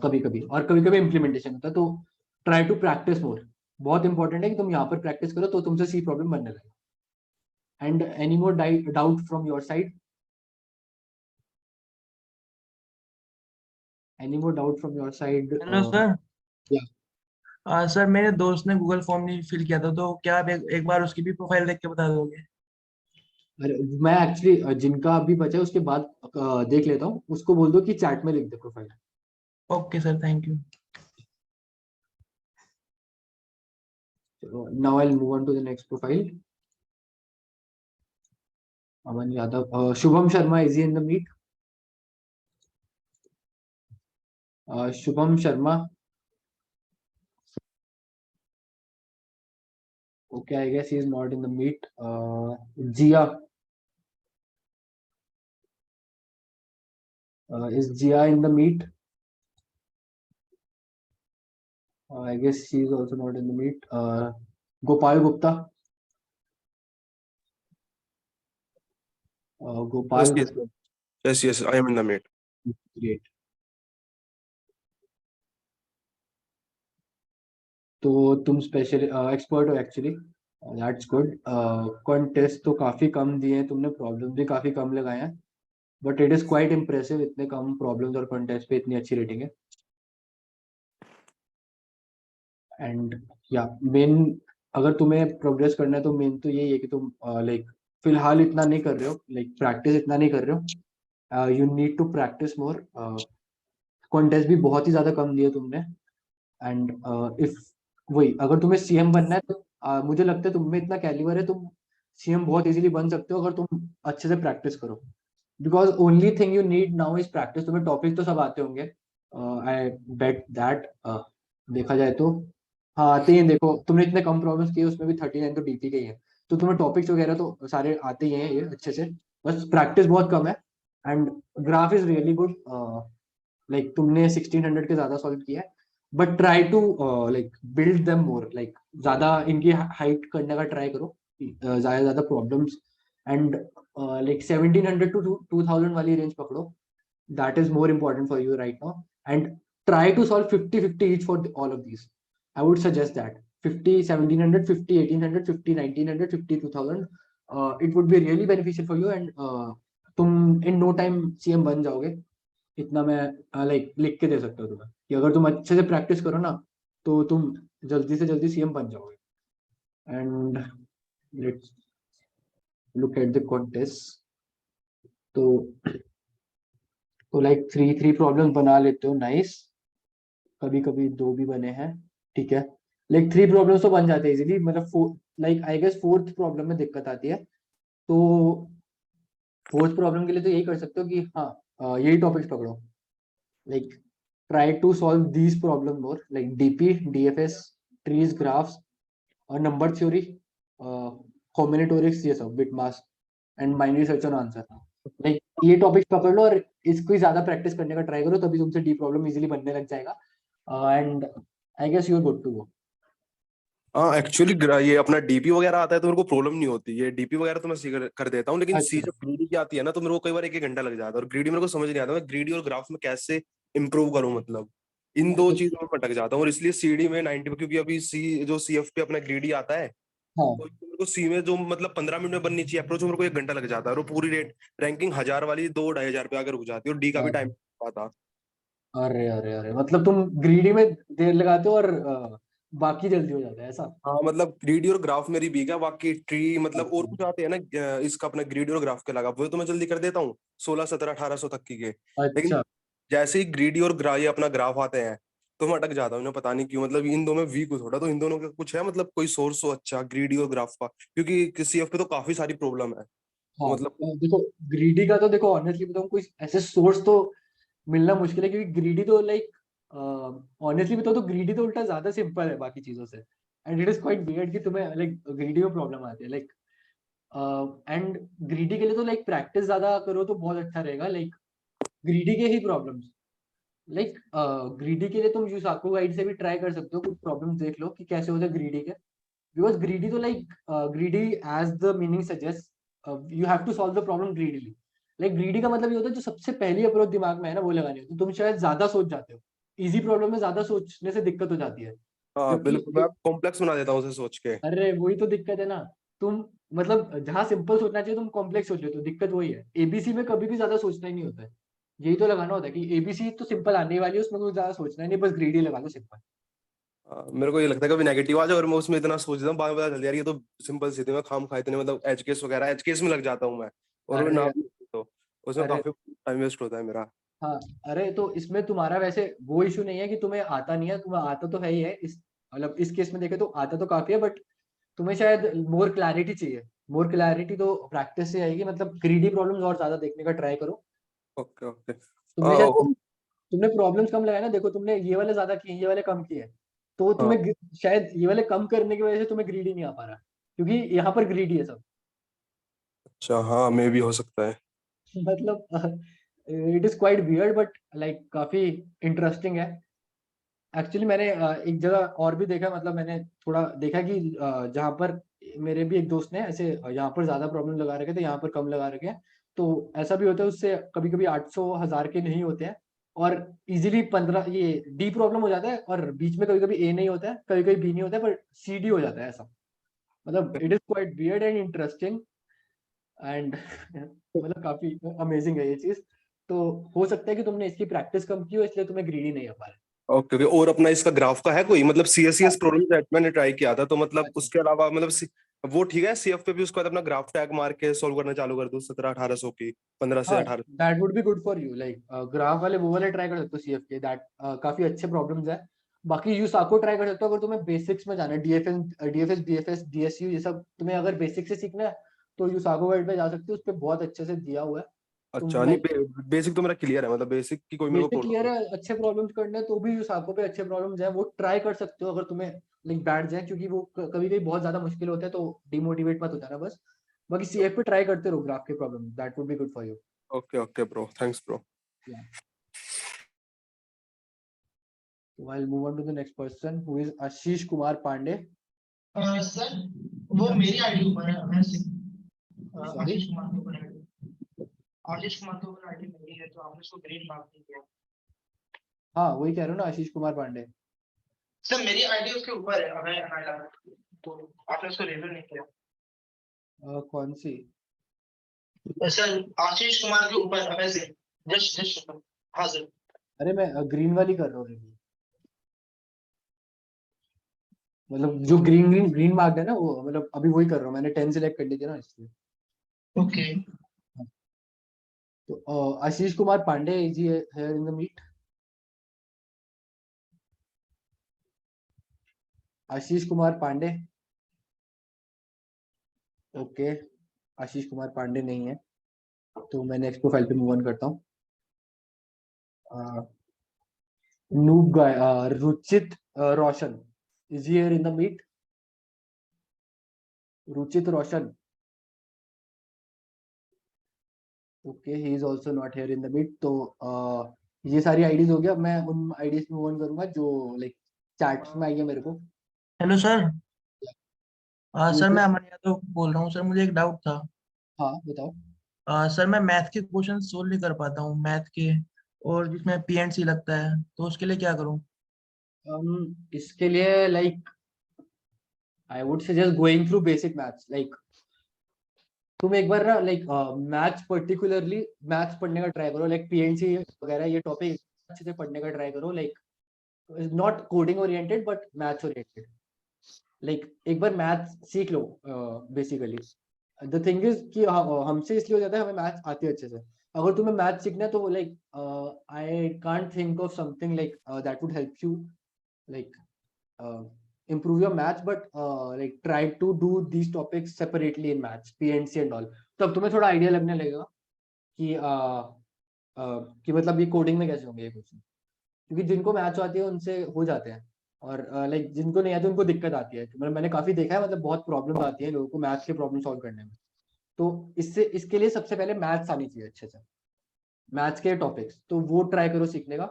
कभी कभी, और कभी कभी इम्प्लीमेंटेशन होता है। तो ट्राई टू प्रैक्टिस मोर, बहुत इंपॉर्टेंट है कि तुम यहाँ पर प्रैक्टिस करो तो तुमसे सी प्रॉब्लम बनने लगे। And any more doubt from your side? Any more doubt from your side? Hello sir. या सर मेरे दोस्त ने गूगल फॉर्म नहीं फिल किया था, तो क्या आप एक बार उसकी भी प्रोफाइल देख के बता दोगे? मैं एक्चुअली जिनका अभी बचा है उसके बाद देख लेता हूँ, उसको बोल दो कि चैट में लिख दे profile. Okay sir, thank you. चलो now I will move on to the next profile. Aman Yadav, Shubham Sharma, is he in the meet? Shubham Sharma, okay, I guess he is not in the meet. Jia, is Jia in the meet? I guess she is also not in the meet. Gopal Gupta, Gopal Yes, Gupta, yes, I am in the meet. great. तो तुम special expert हो actually, that's good. Contest तो काफी कम दिए हैं तुमने, problem भी काफी कम लगाए हैं, but it is quite impressive, इतने कम प्रॉब्लम्स और कॉन्टेस्ट पे इतनी अच्छी रेटिंग है। एंड या मेन, अगर तुम्हें प्रोग्रेस करना है तो मेन तो यही है कि तुम लाइक फिलहाल इतना नहीं कर रहे हो, लाइक प्रैक्टिस इतना नहीं कर रहे हो। You need to practice more. Contest भी बहुत ही ज्यादा कम दिए तुमने। एंड इफ वही अगर तुम्हें सीएम बनना है तो मुझे लगता है तुम में इतना कैलिबर है, तुम सीएम बहुत इजीली बन सकते हो अगर तुम अच्छे से प्रैक्टिस करो। Because only thing you need now is practice. तुम्हें टॉपिक तो सब आते होंगे, आई बेट दैट। देखा जाए तो हाँ आते ही हैं। देखो तुमने इतने कम प्रॉब्लम्स किए, उसमें भी 39 तो डीपी के ही है, तो तुम्हें टॉपिक्स वगैरह तो सारे आते ही हैं ये अच्छे से, बस प्रैक्टिस बहुत कम है। And graph is really good, like तुमने 1600 के ज्यादा सॉल्व किया है, but try to like build them more, like ज्यादा इनकी हाइट करने का ट्राई करो, ज्यादा ज्यादा प्रॉब्लम्स। एंड लाइक 1700 टू 2000 वाली रेंज पकड़ो, that is more important for you right now. And try to solve 50-50 each for all of these. I would suggest that 50 1700, 50 1800, 50 1900, 50 2000, it would be really beneficial for you। and तुम in no time CM बन जाओगे, इतना मैं like लिख के दे सकता हूँ तुम्हें कि अगर तुम अच्छे से प्रैक्टिस करो ना तो तुम जल्दी से जल्दी CM बन जाओगे। And let's look at the contest. तो लाइक 3 प्रॉब्लम बना लेते हो, नाइस। कभी कभी 2 भी बने हैं, ठीक है। लाइक 3 प्रॉब्लम्स तो बन जाते हैं इजीली, मतलब like I guess 4th problem में दिक्कत आती है। तो 4th प्रॉब्लम के लिए तो यही कर सकते हो कि हाँ यही टॉपिक्स पकड़ो, like try to solve these problem more, like DP, DFS, trees, graphs और नंबर थ्योरी, कॉम्बिनेटोरिक्स, ये सब, बिटमास एंड बाइनरी सर्च और आंसर। लाइक ये टॉपिक्स पकड़ लो और इसको ज्यादा प्रैक्टिस करने का ट्राई करो, तभी तुमसे डी प्रॉब्लम इजीली बनने लग जाएगा। And I guess you are good to go. हाँ एक्चुअली ये अपना डीपी वगैरह आता है तो मेरे को प्रॉब्लम नहीं होती, ये डीपी वगैरह तो मैं कर देता हूँ, लेकिन सी अच्छा, जब ग्रीडी की आती है ना तो मेरे को कई बार 1-1 घंटा लग जाता है, और ग्रीडी मेरे को समझ नहीं आता मैं ग्रीडी और ग्राफ में कैसे इंप्रूव करूँ, मतलब इन दो चीजों में भटक जाता हूँ, और इसलिए सीडी में 90, क्योंकि अभी जो सीएफ पे अपना ग्रीडी आता है, हाँ तो मेरे को सी में जो मतलब 15 मिनट में बननी चाहिए अप्रोच, मेरे को 1 घंटा लग जाता है, और वो पूरी रैंकिंग 1000 वाली 2-2500 पे आकर रुक जाती है, और डी का भी टाइम आता। अरे अरे अरे, मतलब तुम ग्रीडी में देर लगाते हो और बाकी जल्दी हो जाता है ऐसा? हाँ मतलब ग्रीडी और ग्राफ मेरी वीक है, बाकी ट्री मतलब और कुछ आते हैं ना इसका अपना ग्रीडी और ग्राफ के लगा, वो तो मैं जल्दी कर देता हूँ 16, 17, 1800 तक की के। लेकिन अच्छा। जैसे ही ग्रीडी और ये अपना ग्राफ आते हैं, तो मैं अटक जाता हूँ, इन्हें पता नहीं क्यों, मतलब इन दोनों में वीक हूँ थोड़ा, तो इन दोनों का कुछ है मतलब कोई सोर्स हो अच्छा ग्रीडी और ग्राफ का, क्योंकि सीएफ पे तो काफी सारी प्रॉब्लम है, हाँ तो मतलब। देखो, ग्रीडी का तो देखो ऑनेस्टली बताऊँ कोई ऐसे सोर्स तो मिलना मुश्किल है, क्योंकि ग्रीडी तो लाइक ऑनेस्टली बताओ तो ग्रीडी तो उल्टा ज्यादा सिंपल है बाकी चीजों से। And it is quite weird कि तुम्हें लाइक ग्रीडी में प्रॉब्लम आती है लाइक। एंड ग्रीडी के लिए तो लाइक प्रैक्टिस ज्यादा करो तो बहुत अच्छा रहेगा। लाइक ग्रीडी के ही प्रॉब्लम्स, लाइक ग्रीडी के लिए तुम यूसाको गाइड से भी ट्राई कर सकते हो, कुछ प्रॉब्लम्स देख लो कि कैसे होता है ग्रीडी के। बिकॉज ग्रीडी तो like greedy as the meaning suggest, you have to solve the problem greedily. Like greedy का मतलब ये होता है जो सबसे पहली अप्रोच दिमाग में है ना वो लगानी होती है। तुम शायद ज्यादा सोच जाते हो, इजी प्रॉब्लम में ज्यादा सोचने से दिक्कत हो जाती है। हाँ बिल्कुल, मैं जबकि कॉम्प्लेक्स बना देता हूँ उसे सोच के। अरे वही तो दिक्कत है ना। तुम मतलब जहाँ सिंपल सोचना चाहिए तुम कॉम्प्लेक्स सोच लेते हो, दिक्कत वही है। एबीसी में कभी भी ज्यादा सोचना ही नहीं होता है। यही तो लगाना होता है कि एबीसी तो सिंपल आने वाली है, उसमें कुछ ज्यादा सोचना ही नहीं, बस ग्रीडी लगा लो सिंपल। मेरे को ये लगता है कभी नेगेटिव आ जाए और मैं उसमें इतना सोच देता हूँ, बाद में पता चल यार ये तो सिंपल सी थी, मैं खाम खा इतने मतलब एच केस वगैरह एच केस में लग जाता हूँ मैं, और वो अरे नाम तो उसमें अरे काफी टाइम वेस्ट होता है मेरा। हाँ, अरे तो इसमें तुम्हारा वैसे वो इशू नहीं है कि तुम्हें आता नहीं है, तुम्हें आता तो है ही है। इस मतलब इस केस में देखे तो आता तो काफी है, बट तुम्हें शायद मोर क्लैरिटी चाहिए। मोर क्लैरिटी तो प्रैक्टिस से आएगी। मतलब ग्रीडी प्रॉब्लम्स और ज्यादा देखने का ट्राई करो। Okay okay. तुमने शायद तुमने प्रॉब्लम्स कम लगाए ना, देखो तुमने ये वाले ज्यादा किए ये वाले कम किए, तो हाँ तुम्हें शायद ये वाले कम करने की वजह से तुम्हें ग्रीडी नहीं आ पा रहा, क्योंकि यहाँ पर ग्रीडी है सब। अच्छा, हाँ मे भी हो सकता है। मतलब it is quite weird but like काफी इंटरेस्टिंग है। एक्चुअली मैंने एक जगह और भी देखा, मतलब मैंने थोड़ा देखा कि जहाँ पर मेरे भी एक दोस्त ने ऐसे यहाँ पर ज्यादा प्रॉब्लम लगा रखे थे, यहाँ पर कम लगा रखे हैं। तो ऐसा भी होता है, उससे कभी कभी 800 1000 के नहीं होते हैं, और इजीली 15 ये डी प्रॉब्लम हो जाता है, और बीच में कभी कभी ए नहीं होता है, कभी कभी बी नहीं होता है, पर सी डी हो जाता है ऐसा। मतलब it is quite weird and interesting and मतलब काफी अमेजिंग है ये चीज। तो हो सकता है कि तुमने इसकी प्रैक्टिस कम की हो, इसलिए तुम्हें ग्रीडी नहीं आ पा रहा ओके ओके। और अपना इसका ग्राफ का है कोई मतलब सीएससीएस प्रॉब्लम सेट मैंने ट्राई किया था, तो मतलब है। उसके अलावा मतलब वो ठीक है, सीएफ पे भी उसके बाद अपना ग्राफ टैग मार के सॉल्व करना चालू कर दूं 17-1800 की, 15 से हाँ 18। That would be good for you. Like graph वाले वो वाले ट्राई कर सकते हो सीएफ के, दैट काफी अच्छे प्रॉब्लम्स है। बाकी यूसाको ट्राई कर सकते हो अगर तुम्हें बेसिक्स में जाना है। डीएफएस बीएफएस डीएसयू ये सब तुम्हें अगर बेसिक से सीखना है तो यूसाको गाइड पे जा सकते हो, उस पर बहुत अच्छे से दिया हुआ है। तुम अच्छा नहीं, लाइक बेसिक तो मेरा क्लियर है, मतलब बेसिक की कोई मेरे को बेसिक क्लियर प्रॉब्लम है, अच्छे प्रॉब्लम्स करने हैं तो भी यूसाको पे अच्छे प्रॉब्लम्स हैं, वो ट्राई कर सकते हो अगर तुम्हें लाइक बैठ जाए, क्योंकि वो कभी कभी बहुत ज्यादा मुश्किल होता है, तो डिमोटिवेट मत हो जाना बस। बाकी सीएफ पे ट्राई करते रहो ग्राफ के problem, that would be good for you. नहीं। Okay okay bro, thanks bro. So I'll move on to the next person who is Ashish Kumar Pandey. Sir वो मेरी आईडी ऊपर है, मैं Sorry? आशीष कुमार के ऊपर है। आशीष कुमार के ऊपर आईडी मेरी है, तो आपने उसको ग्रीन मार्क नहीं किया। हाँ वही कह रहा हूँ ना, आशीष कुमार पांडे। सर मेरी आईडी उसके ऊपर है, तो आपने उसको रिव्यू नहीं किया। कौन सी? सर आशीष कुमार के ऊपर है से जस्ट हाँ सर। अरे मैं ग्रीन वाली कर रहा हूँ review। मतलब जो ग्रीन ग्रीन ग्रीन मार्क है ना वो, मतलब अभी वही कर रहा हूँ, मैंने 10 सिलेक्ट कर ली थी ना इसलिए। ओके तो Ashish Kumar Pandey is here in the meet. Ashish Kumar Pandey. Okay, Ashish Kumar Pandey नहीं है, तो मैं नेक्स्ट प्रोफाइल पे मूव ऑन करता हूँ। Noob guy Ruchit Roshan is here in the meet. Ruchit Roshan. Okay, he is also not here in the meet. तो ये सारी आईडीज हो गया। मैं उन आईडीज पे मूव ऑन करूंगा जो लाइक चैट्स में आई है मेरे को। Hello sir. सर Yes, मैं अमन यादव बोल रहा हूँ सर, मुझे एक डाउट था। हाँ बताओ। सर मैं मैथ के क्वेश्चन सोल्व नहीं कर पाता हूँ मैथ के, और जिसमें पीएनसी लगता है, तो उसके लिए क्या करूँ? इसके लिए like I would suggest going through basic maths. Like तुम एक बार ना लाइक मैथ्स पर्टिकुलरली मैथ्स पढ़ने का ट्राई करो, लाइक पीएनसी वगैरह ये टॉपिक अच्छे से पढ़ने का ट्राई करो। Like not coding oriented but maths oriented. Like एक बार मैथ्स सीख लो बेसिकली। द थिंग इज कि हमसे इसलिए हो जाता है, हमें मैथ्स आती है अच्छे से। अगर तुम्हें मैथ्स सीखना है तो like I can't think of something like that would help you like improve your maths, but like try to do these topics separately in maths, PNC and all। तब तुम्हें थोड़ा आइडिया लगने लगेगा कि मतलब ये कोडिंग में कैसे होंगे ये क्वेश्चन। क्योंकि जिनको मैथ्स आती है उनसे हो जाते हैं, और लाइक जिनको नहीं आती उनको दिक्कत आती है। मतलब मैंने काफी देखा है, मतलब बहुत प्रॉब्लम आती है लोगों को मैथ्स के प्रॉब्लम सॉल्व करने में। तो इसके लिए सबसे पहले मैथ्स आनी चाहिए अच्छे से, मैथ्स के टॉपिक्स। तो वो ट्राई करो सीखने का।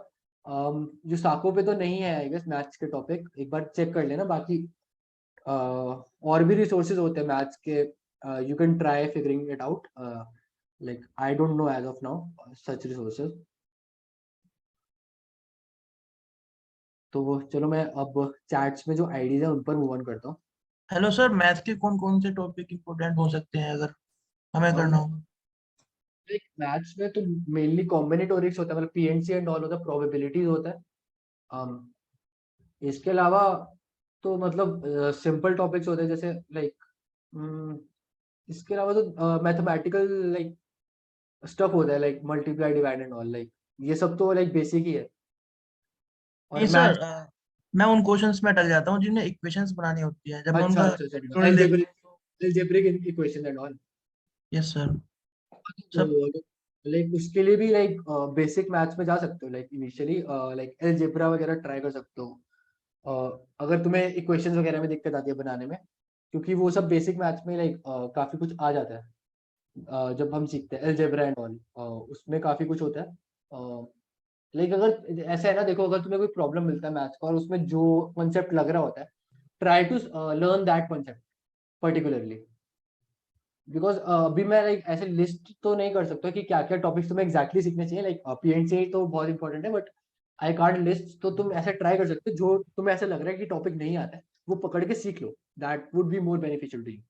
जो साको पे तो नहीं है आई गेस मैथ्स के टॉपिक, एक बार चेक कर लेना। बाकी और भी रिसोर्सेज होते हैं मैथ्स के, you can try figuring it out. Like I don't know as of now such resources. तो चलो मैं अब चैट्स में जो आईडीज है उन पर मूव ऑन करता हूँ। हेलो सर, मैथ के कौन कौन से टॉपिक इम्पोर्टेंट हो सकते हैं अगर हमें करना हो? मैथ्स में तो मेनली कॉम्बिनेटोरिक्स होता है, मतलब पीएनसी एंड ऑल होता है, प्रोबेबिलिटीज होता है। इसके अलावा तो मतलब सिंपल टॉपिक्स होते हैं जैसे लाइक इसके अलावा तो मैथमेटिकल लाइक स्टफ होता है, like multiply divide and all. Like ये सब तो लाइक बेसिक ही है। और नहीं मैथ सर, मैं उन क्वेश्चंस में अटक जाता हूँ जिनमें इक्वेशंस बनानी होती है। जब मैं अच्छा उनका अच्छा अच्छा ट्यूटोरियल देखता हूँ। Algebraic equation and all. Yes sir. सब तो लाइक उसके लिए भी लाइक बेसिक मैथ्स में जा सकते हो। लाइक इनिशियली लाइक अलजेब्रा वगैरह ट्राई कर सकते हो अगर तुम्हें इक्वेशंस वगैरह में दिक्कत आती है बनाने में, क्योंकि वो सब बेसिक मैथ्स में लाइक काफी कुछ आ जाता है। जब हम सीखते हैं अलजेब्रा एंड ऑल उसमें काफी कुछ होता है। लाइक अगर ऐसा है ना, देखो अगर तुम्हें कोई प्रॉब्लम मिलता है मैथ्स का और उसमें जो कॉन्सेप्ट लग रहा होता है, try to learn that concept particularly. Because अभी मैं लाइक ऐसे लिस्ट तो नहीं कर सकता कि क्या क्या टॉपिक्स तुम्हें एग्जैक्टली सीखने चाहिए। लाइक पीएनसी तो बहुत इंपॉर्टेंट है, बट आई कांट लिस्ट। तो तुम ऐसे ट्राई कर सकते हो जो तुम्हें ऐसा लग रहा है कि टॉपिक नहीं आता है वो पकड़ के सीख लो। That would be more beneficial to you.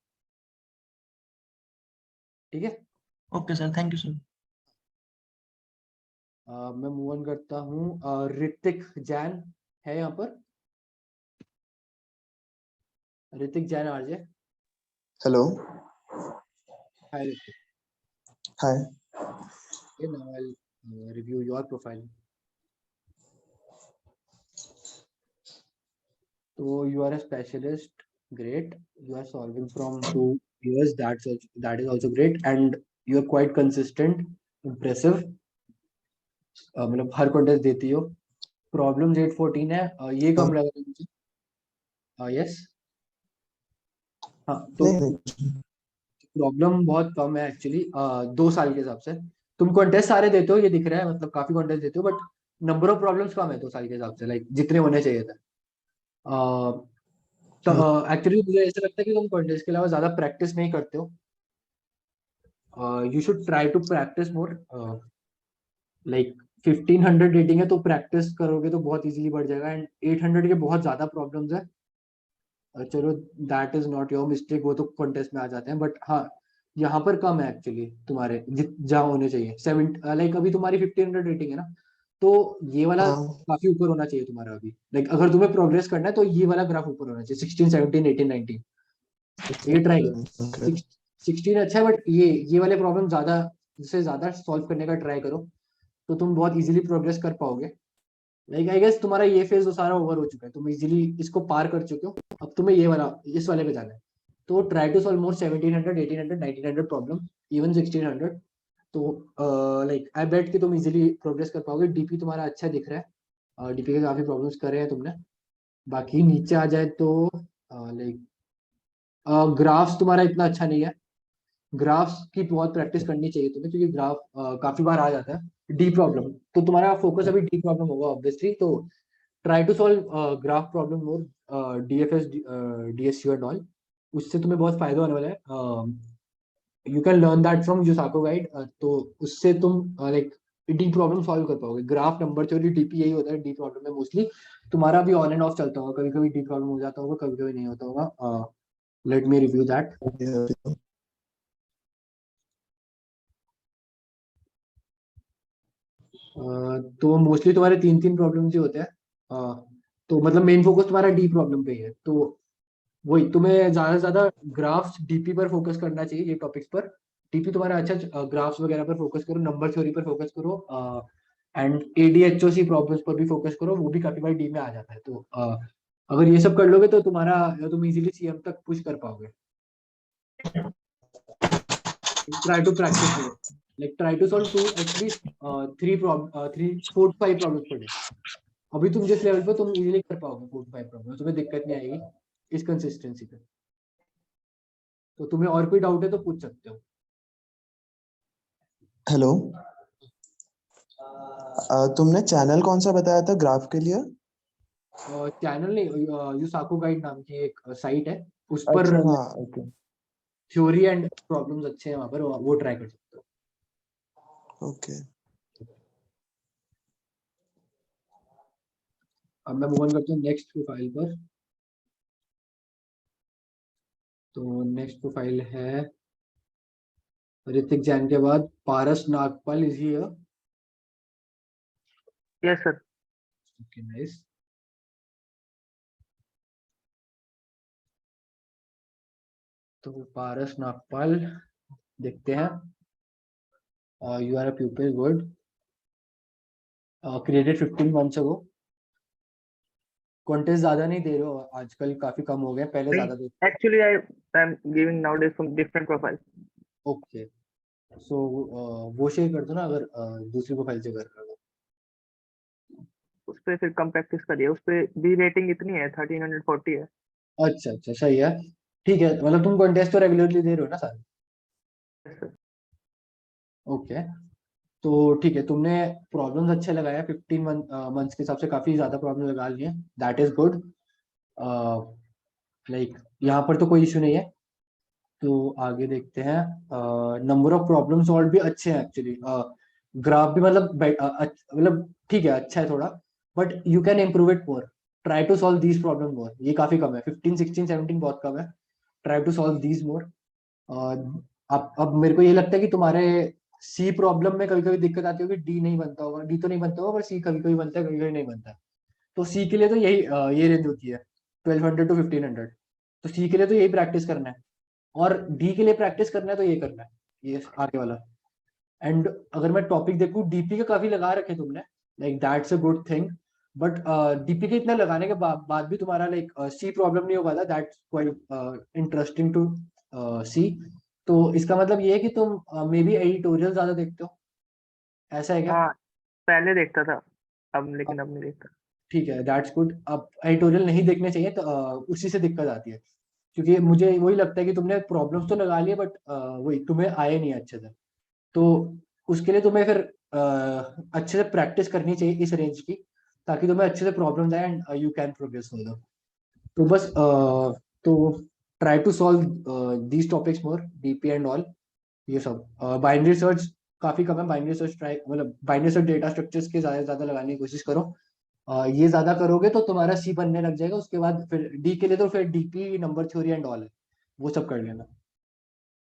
ठीक है। Okay sir, thank you sir. मैं मूव ऑन करता हूँ। ऋतिक जैन है यहाँ पर। Hrithik Jain RJ. Hello. Hi Hrithik. Hi. Okay, now I'll review your profile. So you are a specialist. Great. You are solving from 2 years. That is also great, and you are quite consistent. Impressive. मतलब हर contest देती हो। Problem 814 है। ये कम लग रहा है मुझे। Yes. हाँ तो नहीं नहीं प्रॉब्लम बहुत कम है एक्चुअली 2 साल के हिसाब से। तुम कॉन्टेस्ट सारे देते हो ये दिख रहा है, मतलब काफी कॉन्टेस्ट देते हो, बट नंबर ऑफ प्रॉब्लम्स कम है 2 साल के हिसाब से, लाइक जितने होने चाहिए थे। तो एक्चुअली मुझे ऐसा लगता है कि तुम कॉन्टेस्ट के अलावा ज्यादा प्रैक्टिस नहीं करते हो। You should try to practice more. Like 1500 rating है तो प्रैक्टिस करोगे तो बहुत इजीली बढ़ जाएगा। एंड 800 के बहुत ज्यादा प्रॉब्लम्स है। चलो that is not your mistake, वो तो कॉन्टेस्ट में आ जाते हैं, बट हाँ यहाँ पर कम है एक्चुअली तुम्हारे जहाँ होने चाहिए। 7 लाइक अभी तुम्हारी 1500 रेटिंग है ना, तो ये वाला हाँ काफी ऊपर होना चाहिए तुम्हारा अभी। लाइक अगर तुम्हें प्रोग्रेस करना है तो ये वाला ग्राफ ऊपर होना चाहिए 16 17 18 19। ये ट्राई करो। okay 16 अच्छा है, बट ये वाले प्रॉब्लम ज्यादा से ज्यादा सॉल्व करने का ट्राई करो तो तुम बहुत इजीली प्रोग्रेस कर पाओगे। लाइक आई गेस तुम्हारा ये फेज तो सारा ओवर हो चुका है, तुम इजीली इसको पार कर चुके हो। अब तुम्हें ये वाला इस वाले पे जाना है। तो try to solve more 1700 1800 1900 problem, even 1600। तो लाइक आई बेट कि तुम इजीली प्रोग्रेस कर पाओगे। डीपी तुम्हारा अच्छा दिख रहा है, डीपी के काफी प्रॉब्लम्स करे हैं तुमने। बाकी नीचे आ जाए तो लाइक ग्राफ्स तुम्हारा इतना अच्छा नहीं है। ग्राफ्स की बहुत प्रैक्टिस करनी चाहिए तुम्हें, क्योंकि ग्राफ काफी बार आ जाता है। डी प्रॉब्लम तो तुम्हारा फोकस अभी डी प्रॉब्लम होगा ऑब्वियसली। तो try to solve graph problem more, DFS DSU and all. उससे तुम्हें बहुत फायदा होने वाला है। You can learn that from USACO guide. तो उससे तुम लाइक डी प्रॉब्लम सॉल्व कर पाओगे। ग्राफ, नंबर थ्योरी, डीपी यही होता है डी प्रॉब्लम में मोस्टली। तुम्हारा भी ऑन एंड ऑफ चलता होगा, कभी कभी डी प्रॉब्लम हो जाता होगा, कभी कभी नहीं होता होगा। Let me review that. तो मोस्टली तुम्हारे तीन तीन प्रॉब्लम ही होते हैं। तो मतलब मेन फोकस तुम्हारा डी प्रॉब्लम पे ही है। तो वही तुम्हें ज्यादा से ज्यादा ग्राफ्स डीपी पर फोकस करना चाहिए, ये टॉपिक्स पर। डीपी तुम्हारा अच्छा, ग्राफ्स वगैरह पर फोकस करो, नंबर थ्योरी पर फोकस करो, एंड एडीएचओसी प्रॉब्लम्स पर भी फोकस करो, वो भी काफी बार डी में आ जाता है। तो अगर ये सब कर लोगे तो तुम इजीली सीएम तक पुश कर पाओगे। Try to practice more, like try to solve to at least 4 to 5 problems per day. अभी तुम जिस लेवल पे तुम इजीली कर पाओगे 4 to 5 प्रॉब्लम, तुम्हें दिक्कत नहीं आएगी इस कंसिस्टेंसी पे। तो तुम्हें और कोई डाउट है तो पूछ सकते हो। हेलो, तुमने चैनल कौन सा बताया था ग्राफ के लिए? चैनल नहीं, यूसाको गाइड नाम की एक साइट है, उस पर अच्छा, हाँ, ओके थ्योरी एंड प्रॉब्लम्स अच्छे हैं, वहां पर वो ट्राई कर सकते हो। ओके। अब मैं मूव ऑन करता हूँ नेक्स्ट प्रोफाइल पर। तो नेक्स्ट प्रोफाइल है ऋतिक जैन के बाद Paras Nagpal. Is he here? Yes sir. Okay, nice. तो पारस नागपाल देखते हैं। You are a pupil, good. Created 15 months ago। Contest ज्यादा नहीं दे रहे हो आजकल, काफी कम हो गए, पहले ज्यादा दे। Actually, I am giving nowadays some different profiles. Okay, so वो शेयर कर दो ना, अगर दूसरी प्रोफाइल से कर रहे हो। उस पे फिर कम प्रैक्टिस करिए, उस पे भी रेटिंग इतनी है 1340 है। अच्छा अच्छा, सही है। ठीक है, मतलब तुम कॉन्टेस्ट तो रेगुलरली दे रहे हो ना सारे? Yes, sir. ओके, तो ठीक है, तुमने प्रॉब्लम्स अच्छे लगाया, 15 मंथ्स के हिसाब से काफी ज्यादा प्रॉब्लम लगा लिए, दैट इज गुड। लाइक यहाँ पर तो कोई इशू नहीं है। तो आगे देखते हैं। नंबर ऑफ प्रॉब्लम सॉल्व भी अच्छे हैं एक्चुअली। ग्राफ भी मतलब ठीक है, अच्छा है थोड़ा, but you can improve it more. Try to solve these problem more. ये काफी कम है, 15, 16, 17 बहुत कम है। ट्राई टू सॉल्व दीज मोर। अब मेरे को ये लगता है कि तुम्हारे सी प्रॉब्लम में कभी कभी दिक्कत आती होगी, डी नहीं बनता होगा, डी तो नहीं बनता होगा, पर सी कभी कभी बनता है, कभी कभी नहीं बनता है। तो सी के लिए तो यही ये रेंज होती है 1200 to 1500। तो सी के लिए तो यही प्रैक्टिस करना है, और डी के लिए प्रैक्टिस करना है तो ये करना है, ये आगे वाला। एंड अगर मैं टॉपिक देखूं, डीपी के काफी लगा रखे तुमने, like that's a good thing. But DP के इतना लगाने के बाद भी तुम्हारा लाइक सी प्रॉब्लम नहीं हो पाता, दैट्स क्वाइट इंटरेस्टिंग टू सी। तो इसका मतलब ये है कि तुम मे बी एडिटोरियल ज्यादा देखते हो, ऐसा है क्या? हाँ, पहले देखता था, अब लेकिन अब नहीं देखता। ठीक है, दैट्स गुड। अब एडिटोरियल नहीं देखने चाहिए, तो उसी से दिक्कत आती है, क्योंकि मुझे वही लगता है कि तुमने प्रॉब्लम्स तो लगा लिए, बट वही तुम्हें आए नहीं अच्छे से। तो उसके लिए तुम्हें फिर अच्छे से प्रैक्टिस करनी चाहिए इस रेंज की, ताकि तुम्हें अच्छे से प्रॉब्लम्स आए and you can progress further. तो बस तो try to solve these topics more, DP and all, ये सब। बाइनरी सर्च काफी कम है, बाइनरी सर्च ट्राई, मतलब बाइनरी सर्च डेटा स्ट्रक्चर्स के ज्यादा से ज्यादा लगाने की कोशिश करो। ये ज्यादा करोगे तो तुम्हारा सी बनने लग जाएगा। उसके बाद फिर डी के लिए तो फिर DP, number theory and all है, वो सब कर लेना।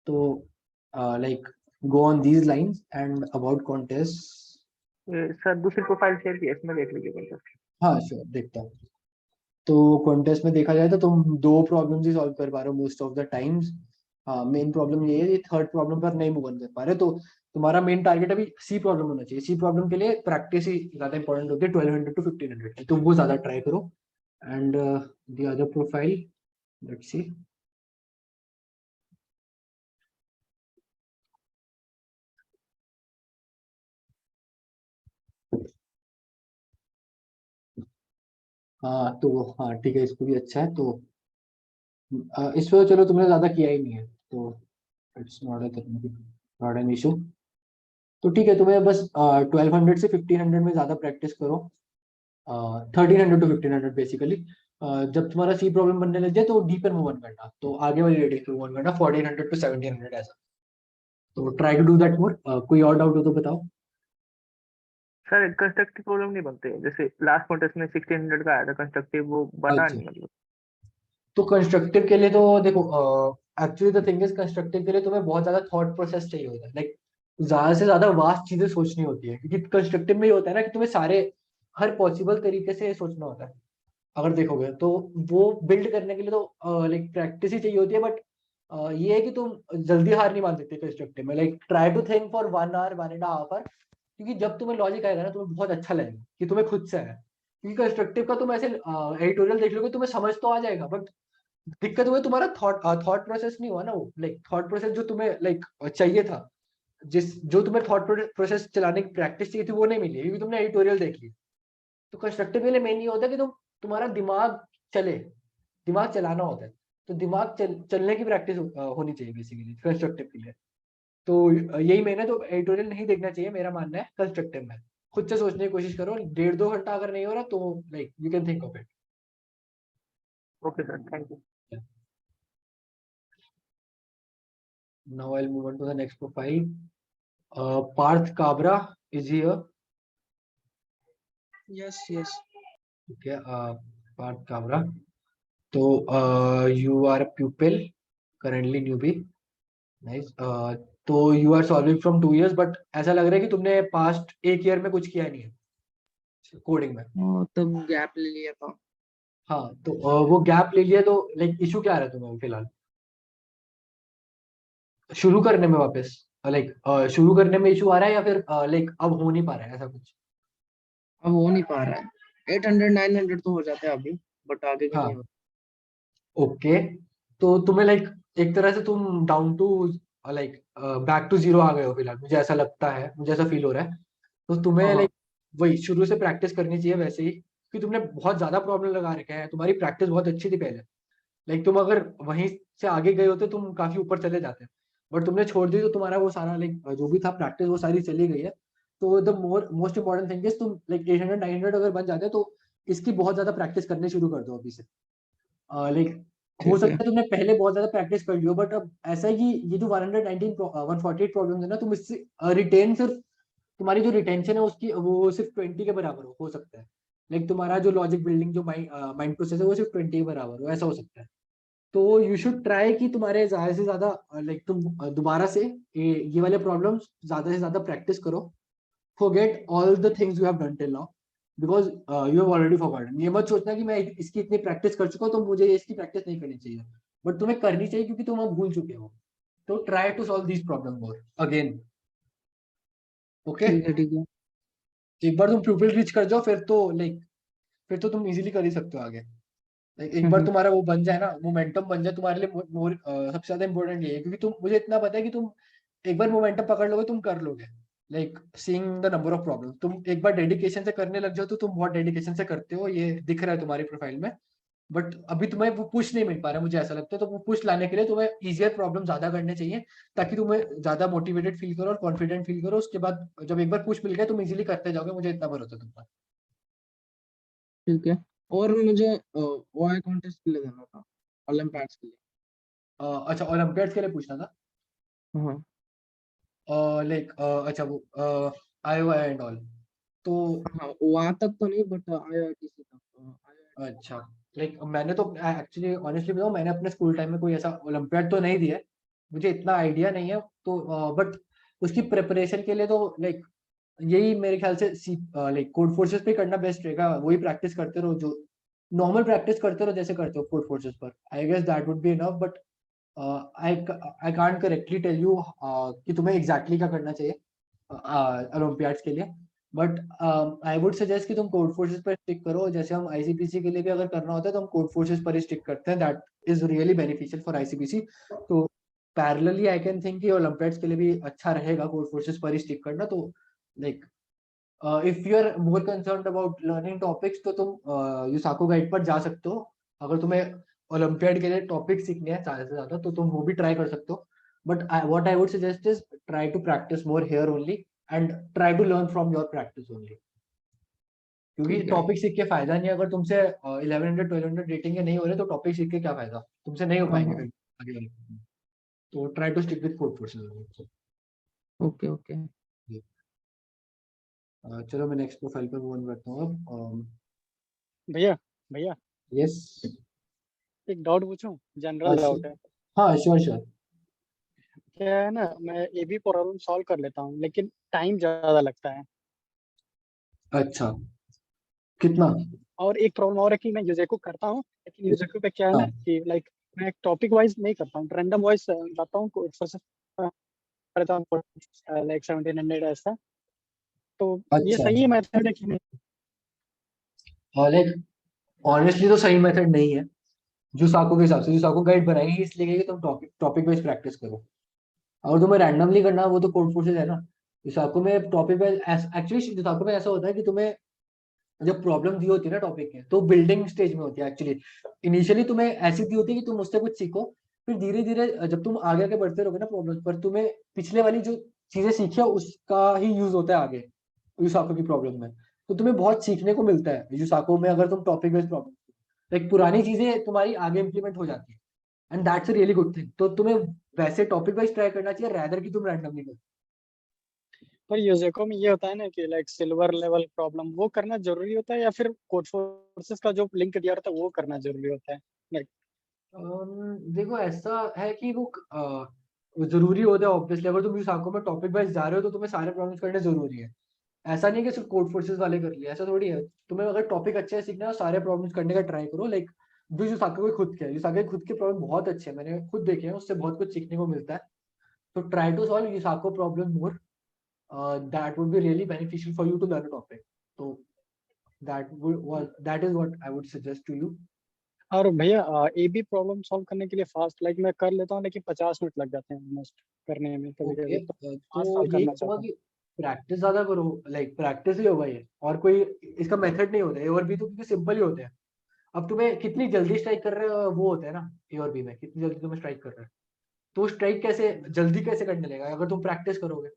तो like go on these lines and about contest. Sir दूसरी प्रोफाइल शेयर की है, इसमें देख लीजिए कॉन्टेस्ट। हाँ श्योर, देखता हूँ। तो कॉन्टेस्ट में देखा जाए तो तुम 2 प्रॉब्लम्स ही सॉल्व कर पा रहे हो मोस्ट ऑफ द टाइम्स। हाँ, मेन प्रॉब्लम ये है, थर्ड प्रॉब्लम पर नहीं मूव ऑन कर पा रहे। तो तुम्हारा मेन टारगेट अभी सी प्रॉब्लम होना चाहिए। सी प्रॉब्लम के लिए प्रैक्टिस ही ज्यादा इंपॉर्टेंट होती है, 1200 to 1500 की, तो वो ज्यादा ट्राई करो। And the other profile, let's see. हाँ तो हाँ ठीक है, इसको भी अच्छा है। तो इस पे तो चलो तुमने ज्यादा किया ही नहीं है, तो इट्स नॉट एन इशू। तो ठीक है, तुम्हें बस 1200 से 1500 में ज्यादा प्रैक्टिस करो। 1300 to 1500 बेसिकली। जब तुम्हारा सी प्रॉब्लम बनने लग जाए तो डी पर मूव ऑन करना, तो आगे वाली रेटिंग पे मूव ऑन करना, 1400 to 1700 ऐसा। तो try to do that more. कोई और डाउट हो तो बताओ। सर कंस्ट्रक्टिव प्रॉब्लम नहीं बनते, जैसे लास्ट कॉन्टेस्ट में 1600 का आया था कंस्ट्रक्टिव, वो बना अच्छा, नहीं मतलब। तो कंस्ट्रक्टिव के लिए तो देखो, actually the thing is constructive के लिए तुम्हें बहुत ज्यादा थॉट प्रोसेस चाहिए होता है, लाइक ज्यादा से ज्यादा वास्ट चीजें सोचनी होती है, क्योंकि कंस्ट्रक्टिव में ये होता है ना कि तुम्हें सारे हर पॉसिबल तरीके से सोचना होता है। अगर देखोगे तो वो बिल्ड करने के लिए तो लाइक प्रैक्टिस ही चाहिए होती है, बट ये है कि तुम जल्दी हार नहीं मान सकते कंस्ट्रक्टिव में। Like try to think for 1 hour 1.5 hour, क्योंकि जब तुम्हें लॉजिक आएगा ना तुम्हें बहुत अच्छा लगेगा कि तुम्हें खुद से है। क्योंकि कंस्ट्रक्टिव का तुम ऐसे एडिटोरियल देख लोगे तुम्हें समझ तो आ जाएगा, बट दिक्कत हुई तुम्हारा थॉट प्रोसेस नहीं हुआ ना, वो लाइक थॉट प्रोसेस जो तुम्हें लाइक चाहिए था, जिस जो तुम्हें थॉट प्रोसेस चलाने की प्रैक्टिस चाहिए थी वो नहीं मिली, क्योंकि तुमने एडिटोरियल देख ली। तो कंस्ट्रक्टिव के लिए मेन ये होता है कि तुम्हारा दिमाग चले, दिमाग चलाना होता है। तो दिमाग चलने की प्रैक्टिस होनी चाहिए बेसिकली कंस्ट्रक्टिव के लिए। तो यही मेन है, तो एडिटोरियल नहीं देखना चाहिए मेरा मानना है कंस्ट्रक्टिव में। खुद से सोचने की कोशिश करो, 1.5-2 घंटा अगर नहीं हो रहा तो like you can think of it. Okay sir, thank you. Now I'll move on to the next profile. Parth Kabra is here. Yes, yes. Okay, Parth Kabra. So you are a pupil, currently newbie. Nice. तो you are solving from 2 years, but ऐसा लग रहा है कि तुमने past 1 year में कुछ किया नहीं है कोडिंग में। तब गैप ले लिया था। हाँ, तो वो गैप ले लिया, तो लाइक इशू क्या आ रहा है तुम्हें फिलहाल शुरू करने में वापस? लाइक शुरू करने में इशू आ रहा है, या फिर लाइक अब हो नहीं पा रहा है ऐसा कुछ? अब हो नहीं पा रहा है। 800 900 तो हो जाते हैं अभी, बट आगे का हाँ, नहीं होता। ओके। तो तुम्हें लाइक एक तरह से तुम down to like back to zero आ गए हो फिलहाल, मुझे ऐसा लगता है, मुझे ऐसा फील हो रहा है। तो तुम्हें हाँ, लाइक वही शुरू से प्रैक्टिस करनी चाहिए वैसे ही, कि तुमने बहुत ज्यादा प्रॉब्लम लगा रखे हैं, तुम्हारी प्रैक्टिस बहुत अच्छी थी पहले। लाइक तुम अगर वहीं से आगे गए होते तुम काफी ऊपर चले जाते, बट तुमने छोड़ दी तो तुम्हारा वो सारा लाइक जो भी था प्रैक्टिस वो सारी चली गई है। तो the most important thing is तुम लाइक 800 900 अगर बन जाते तो इसकी बहुत ज्यादा प्रैक्टिस करनी शुरू कर दो अभी से। लाइक हो ठीक है। सकता है तुमने पहले बहुत ज्यादा प्रैक्टिस कर लियो, बट अब ऐसा है कि ये जो 119 148 प्रॉब्लम्स है ना, तुम इससे रिटेन सिर्फ तुम्हारी जो रिटेंशन है उसकी वो सिर्फ 20 के बराबर हो सकता है। लाइक तुम्हारा जो लॉजिक बिल्डिंग जो माइंड प्रोसेस है वो सिर्फ 20 के बराबर हो, ऐसा हो सकता है। तो यू शुड ट्राई कि तुम्हारे ज्यादा से ज्यादा लाइक तुम दोबारा से ये वाले प्रॉब्लम्स ज्यादा से ज्यादा प्रैक्टिस करो। forget all the things you have done till now, because you have already forgotten। ये मत सोचना कि मैं इसकी इतनी प्रैक्टिस कर चुका हूँ तो मुझे इसकी प्रैक्टिस नहीं करनी चाहिए, बट तुम्हें करनी चाहिए क्योंकि तुम अब भूल चुके हो। तो try to solve this problem more again. Okay, ठीक है, ठीक है। एक बार तुम प्यूपिल रीच कर जाओ फिर तो लाइक फिर तो तुम इजीली कर ही सकते हो आगे। एक बार हम्म, तुम्हारा वो बन जाए ना, मोमेंटम बन जाए तुम्हारे लिए, सबसे ज्यादा इंपॉर्टेंट ये है, क्योंकि तुम मुझे इतना पता है कि तुम एक बार मोमेंटम पकड़ लोगे तुम कर लोगे। Like seeing the number of problem, तुम एक बार डेडिकेशन से करने लग जाओ तो तुम बहुत डेडिकेशन से करते हो, ये दिख रहा है तुम्हारी प्रोफाइल में। बट अभी तुम्हें वो पुश नहीं मिल पा रहा है, मुझे ऐसा लगता है। तो वो पुश लाने के लिए तुम्हें इजियर प्रॉब्लम ज्यादा करने चाहिए, ताकि तुम्हें ज्यादा मोटिवेटेड फील करो और कॉन्फिडेंट फील करो। उसके बाद जब एक बार पुश मिल गया तुम इजीली करते जाओगे, मुझे इतना भरोसा है तुम पर। ठीक है। और मुझे ओआई कॉन्टेस्ट के लिए देना था, ओलंपियाड्स के लिए। अच्छा, ओलंपियाड्स के लिए पूछना था। हाँ, लाइक अच्छा वो आयोवा एंड ऑल। तो हाँ, वहाँ तक तो नहीं, बट आईआईटीसी तक। अच्छा, लाइक मैंने तो एक्चुअली ऑनेस्टली बताऊं, मैंने अपने स्कूल टाइम में कोई ऐसा ओलंपियाड तो नहीं दिया है, मुझे इतना आइडिया नहीं है। तो बट उसकी प्रिपरेशन के लिए तो लाइक यही मेरे ख्याल से लाइक कोड फोर्सेस पे करना बेस्ट रहेगा। वही प्रैक्टिस करते रहो जो नॉर्मल प्रैक्टिस करते रहो जैसे करते हो कोड फोर्सेस पर। I guess that would be enough, but I can't correctly tell you कि तुम्हें एग्जैक्टली क्या करना चाहिए ओलंपियाड्स के लिए। बट आई वुड सजेस्ट कि तुम कोड फोर्सेस पर स्टिक करो। जैसे हम आईसीपीसी के लिए भी अगर करना होता है तो हम कोड फोर्सेस पर ही स्टिक करते हैं, that is really beneficial for ICPC. तो पैरेलली आई कैन थिंक कि ओलंपियाड्स के लिए भी अच्छा रहेगा कोड फोर्सेस पर ही स्टिक करना। तो like if you are more concerned about learning topics तो तुम यूसाको गाइड पर जा सकते हो। अगर तुम्हें ओलंपियाड के लिए टॉपिक सीखने हैं ज्यादा से ज्यादा तो तुम वो भी ट्राई कर सकते हो। But what I would suggest is try to practice more here only, and try to learn from your practice only. क्योंकि ठीक है। टॉपिक सीख के फायदा नहीं है। अगर तुमसे 1100 1200 रेटिंग के नहीं हो रहे तो टॉपिक सीख के क्या फायदा, तुमसे नहीं हो हाँ, पाएंगे हाँ। फिर आगे वाले। तो try to stick with Codeforces. Okay, okay. चलो मैं नेक्स्ट प्रोफाइल पर मूव ऑन करता हूँ अब। भैया भैया यस। एक डाउट पूछूं, जनरल डाउट है। हाँ श्योर श्योर। क्या है ना, मैं ये भी प्रॉब्लम सॉल्व कर लेता हूँ लेकिन टाइम ज्यादा लगता है। अच्छा कितना? और एक प्रॉब्लम और है कि मैं यूजेको करता हूँ, लेकिन यूजेको पे क्या है ना हाँ कि लाइक मैं टॉपिक वाइज नहीं करता हूँ, रैंडम वाइज जाता हूँ करता हूँ लाइक 1700 ऐसा। तो ये अच्छा। सही है मेथड है कि नहीं? और लाइक ऑनेस्टली तो सही मेथड नहीं है। जुसाको के हिसाब से जुसाको गाइड बनाएगी इसलिए कि तुम टॉपिक टॉपिक वाइज प्रैक्टिस करो। अगर तुम्हें रैंडमली करना है, वो तो कोड फोर्सेस है ना। जुसाको में टॉपिक वाइज एक्चुअली जुसाको में ऐसा होता है कि तुम्हें जब प्रॉब्लम दी होती है ना टॉपिक की, तो बिल्डिंग स्टेज में होती है एक्चुअली। इनिशियली तुम्हें ऐसी दी होती है कि तुम उससे कुछ सीखो, फिर धीरे धीरे जब तुम आगे आगे बढ़ते रहोगे ना प्रॉब्लम पर, तुम्हें पिछले वाली जो चीजें सीखी है उसका ही यूज होता है आगे यूसाको की प्रॉब्लम में। तो तुम्हें बहुत सीखने को मिलता है यूसाको में अगर तुम टॉपिक वाइज प्रॉब्लम, लाइक पुरानी चीजें तुम्हारी आगे इंप्लीमेंट हो जाती है। And that's a really good thing. तो तुम्हें वैसे टॉपिक वाइज ट्राई करना चाहिए रैदर कि तुम रैंडमली करो। पर यूजेको में ये होता है ना कि लाइक सिल्वर लेवल प्रॉब्लम वो करना जरूरी होता है, या फिर कोड फोर्सेस का जो लिंक दिया रहता है वो करना जरूरी होता है? लाइक देखो ऐसा है कि वो जरूरी होता है ऑब्वियसली। अगर तुम यूसाको में टॉपिक वाइज जा रहे हो तो तुम्हें सारे प्रॉब्लम्स करने जरूरी है। ऐसा नहीं है कि सिर्फ कोड फोर्सेस वाले कर लिए, ऐसा थोड़ी है। तुम्हें अगर टॉपिक अच्छे से सीखना है तो सारे प्रॉब्लम्स करने का ट्राई करो। लाइक जो यूसाको के खुद के यूसाको के खुद के प्रॉब्लम बहुत अच्छे हैं, मैंने खुद देखे हैं, उससे बहुत कुछ सीखने को मिलता है। तो try to solve USACO problem more, that would be really beneficial for you to learn topic. तो that is what I would suggest to you. और भैया ए बी प्रॉब्लम सॉल्व करने के लिए फास्ट लाइक मैं कर लेता हूँ, लेकिन 50 मिनट लग जाते हैं ऑलमोस्ट करने में कभी ओके कभी, तो तो फास्ट सॉल्व यही करना होगा चाहता हूँ। कि प्रैक्टिस ज्यादा करो। लाइक प्रैक्टिस ही होगा ये, और कोई इसका मेथड नहीं होता है। ए और बी तो क्योंकि सिंपल ही होते हैं। अब तुम्हें कितनी जल्दी स्ट्राइक कर रहे हो वो होता है ना, ए और बी में कितनी जल्दी तुम्हें स्ट्राइक कर रहे हो। तो स्ट्राइक कैसे जल्दी कैसे करने लगेगा अगर तुम प्रैक्टिस करोगे।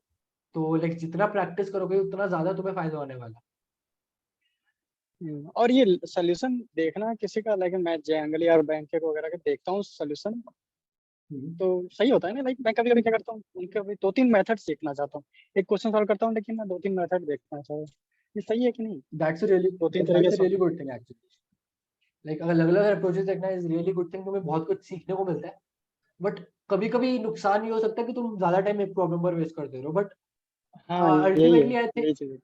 तो लाइक जितना प्रैक्टिस करोगे उतना ज्यादा तुम्हें फायदा होने वाला और ये सोल्यूशन देखना किसी का, लेकिन मैं जैंगली और बैंकेक वगैरह के देखता हूँ सोल्यूशन, है। तो सही होता है ना। लाइक मैं कभी कभी क्या करता हूँ, उनके भी 2-3 मेथड सीखना चाहता हूँ। एक क्वेश्चन सॉल्व करता हूँ लेकिन मैं 2-3 मेथड देखना चाहता हूँ। ये सही है कि नहीं? दैट्स रियली 2-3 तरीके दैट्स से। Really good thing actually. Like अलग अलग अप्रोचेस देखना इज रियली गुड थिंग, तुम्हें बहुत कुछ सीखने को मिलता है। बट कभी कभी नुकसान ये हो सकता है कि तुम ज्यादा टाइम एक प्रॉब्लम पर वेस्ट करते रहो। बट हाँ यही है, अल्टीमेटली आई थिंक यही चीज है।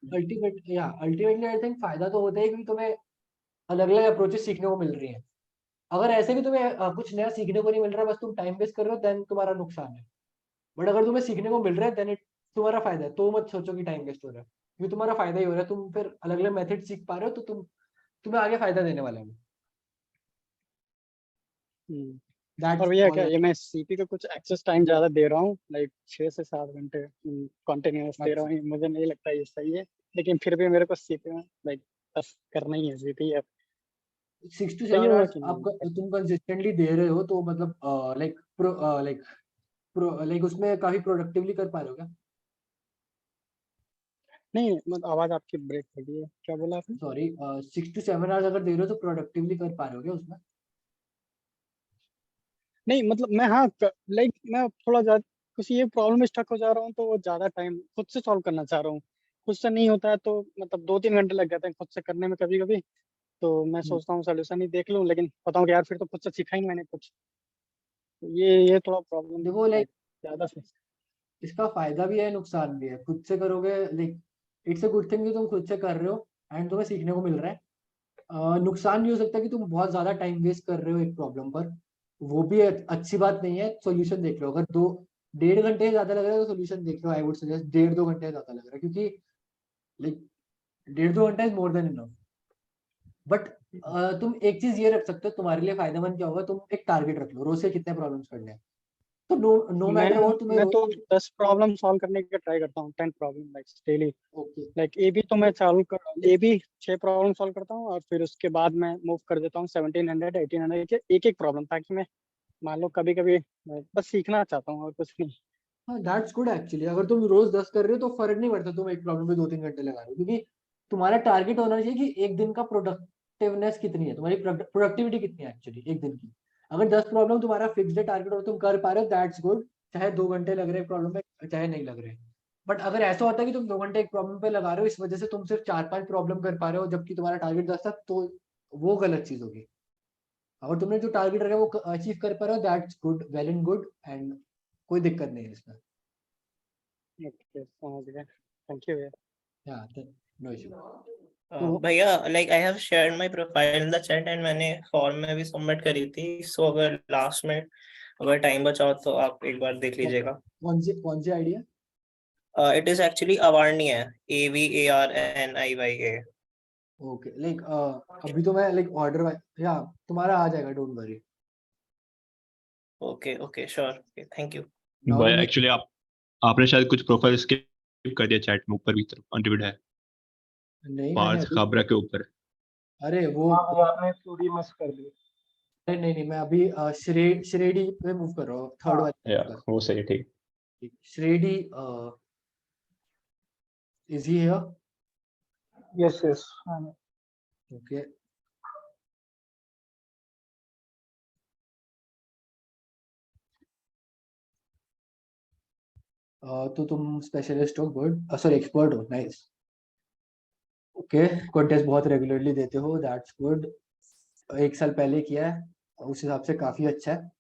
अल्टीमेटली आई थिंक फायदा तो होता है कि तुम्हें अलग अलग अप्रोचेस सीखने को मिल रही हैं। अगर ऐसे भी तुम्हें कुछ नया सीखने को नहीं मिल रहा, बस तुम टाइम वेस्ट कर रहे हो, देन तुम्हारा नुकसान है। बट अगर तुम्हें सीखने को मिल रहा है देन इट तुम्हारा फायदा है। तो मत सोचो कि टाइम वेस्ट हो रहा है, क्योंकि तुम्हारा फायदा ही हो रहा है। तुम फिर अलग अलग मेथड सीख पा रहे हो, तो तुम्हें आगे फायदा देने वाला है। हम्म। और दैट्स भैया ऑल। क्या ये मैं सीपी को कुछ एक्सेस टाइम ज्यादा दे रहा हूँ, लाइक 6 से 7 घंटे कंटिन्यूअस दे रहा हूँ, मुझे नहीं लगता ये सही है। लेकिन फिर भी मेरे को सीपी में लाइक बस करना ही है सीपी अब। 6 to 7 सही होगा आवर्स कि आप नहीं? तुम कंसिस्टेंटली दे रहे हो तो मतलब लाइक लाइक लाइक उसमें काफी प्रोडक्टिवली कर पा रहे हो क्या? नहीं मतलब आवाज आपकी ब्रेक हो गई है, क्या बोला आपने? सॉरी, 6 to 7 आवर्स अगर दे रहे हो तो प्रोडक्टिवली कर पा रहे हो क्या उसमें? नहीं मतलब मैं हाँ लाइक मैं थोड़ा ज्यादा किसी ये प्रॉब्लम में स्टक हो जा रहा हूँ, तो वो ज्यादा टाइम खुद से सॉल्व करना चाह रहा हूँ। खुद से नहीं होता है तो मतलब 2-3 घंटे लग जाते हैं खुद से करने में कभी कभी। तो मैं हम्म। सोचता हूँ सोल्यूशन ही देख लूँ, लेकिन बताऊँ कि यार फिर तो खुद से सीखा ही नहीं मैंने कुछ। तो ये थोड़ा प्रॉब्लम देखो लाइक लाइक ज्यादा से। इसका फायदा भी है नुकसान भी है। खुद से करोगे like it's a good thing कि तुम खुद से कर रहे हो एंड तुम्हें सीखने को मिल रहा है। नुकसान ये हो सकता है कि तुम बहुत ज्यादा टाइम वेस्ट कर रहे हो एक प्रॉब्लम पर। वो भी अच्छी बात नहीं है। सॉल्यूशन देख लो। अगर 1.5 घंटे ज्यादा लग रहा है तो सॉल्यूशन देख लो। आई वुड सजेस्ट 1.5-2 घंटे ज्यादा लग रहा है, क्योंकि लाइक 1.5-2 घंटा is more than enough. But तुम एक चीज ये रख सकते हो, तुम्हारे लिए फायदेमंद क्या होगा, तुम एक टारगेट रख लो रोज से कितने प्रॉब्लम्स करने हैं। तो नो नो मैं मैटर व्हाट तुम्हें मैं तो रोज। 10 प्रॉब्लम सॉल्व करने का ट्राई करता हूँ, 10 problem like daily. Okay. Like A B तो मैं चालू कर ए बी 6 प्रॉब्लम सॉल्व करता हूँ, और फिर उसके बाद मैं मूव कर देता हूँ 1700 1800 के एक एक प्रॉब्लम, ताकि मैं मान लो कभी कभी बस सीखना चाहता हूँ और कुछ नहीं। हाँ दैट्स गुड एक्चुअली। अगर तुम रोज 10 कर रहे हो तो फर्क नहीं पड़ता तुम एक प्रॉब्लम पे 2-3 घंटे लगा रहे हो, क्योंकि तुम्हारा टारगेट होना चाहिए कि एक दिन का प्रोडक्टिवनेस कितनी है, तुम्हारी प्रोडक्टिविटी कितनी है एक्चुअली एक दिन की। अगर 10 प्रॉब्लम तुम्हारा फिक्स्ड टारगेट और तुम कर पा रहे हो दैट्स गुड। चाहे 2 घंटे लग रहे हैं प्रॉब्लम में, चाहे नहीं लग रहे। बट अगर ऐसा होता है कि तुम 2 घंटे एक प्रॉब्लम पे लगा रहे हो, इस वजह से तुम सिर्फ 4-5 प्रॉब्लम कर पा रहे हो जबकि तुम्हारा टारगेट 10 था, तो वो गलत चीज होगी। अगर तुमने जो टारगेट रखा है वो अचीव कर पा रहे हो, that's good, well and good, and कोई दिक्कत नहीं है इसमें। ओके, समझ गया। थैंक यू भैया। No issue. तो भैया like I have shared my profile in the chat and मैंने फॉर्म में भी सबमिट करी थी, सो अगर लास्ट में अगर टाइम बचा हो तो आप एक बार देख लीजिएगा। कौन सी आइडिया? इट इज एक्चुअली अवार्नी है, AVARNIYA। ओके, लाइक अभी तो मैं लाइक ऑर्डर, या तुम्हारा आ जाएगा, don't worry. Okay okay sure, okay thank you. भाई एक्चुअली आपने शायद कुछ प्रोफाइल स्किप कर दिया, चैट में ऊपर भी कंट्रीब्यूट है नहीं, पार्थ खाबरा के ऊपर। अरे वो आपने स्टोरी मिस कर दी। नहीं, मैं अभी श्रेडी पे मूव कर रहा हूँ, थर्ड वाले। वो सही है, ठीक। श्रेडी, is he here? Yes okay, तो तुम स्पेशलिस्ट हो, गुड, सॉरी एक्सपर्ट हो, नाइस। ओके, कॉन्टेस्ट बहुत रेगुलरली देते हो, दैट्स गुड। 1 साल पहले किया है, उस हिसाब से काफी अच्छा है।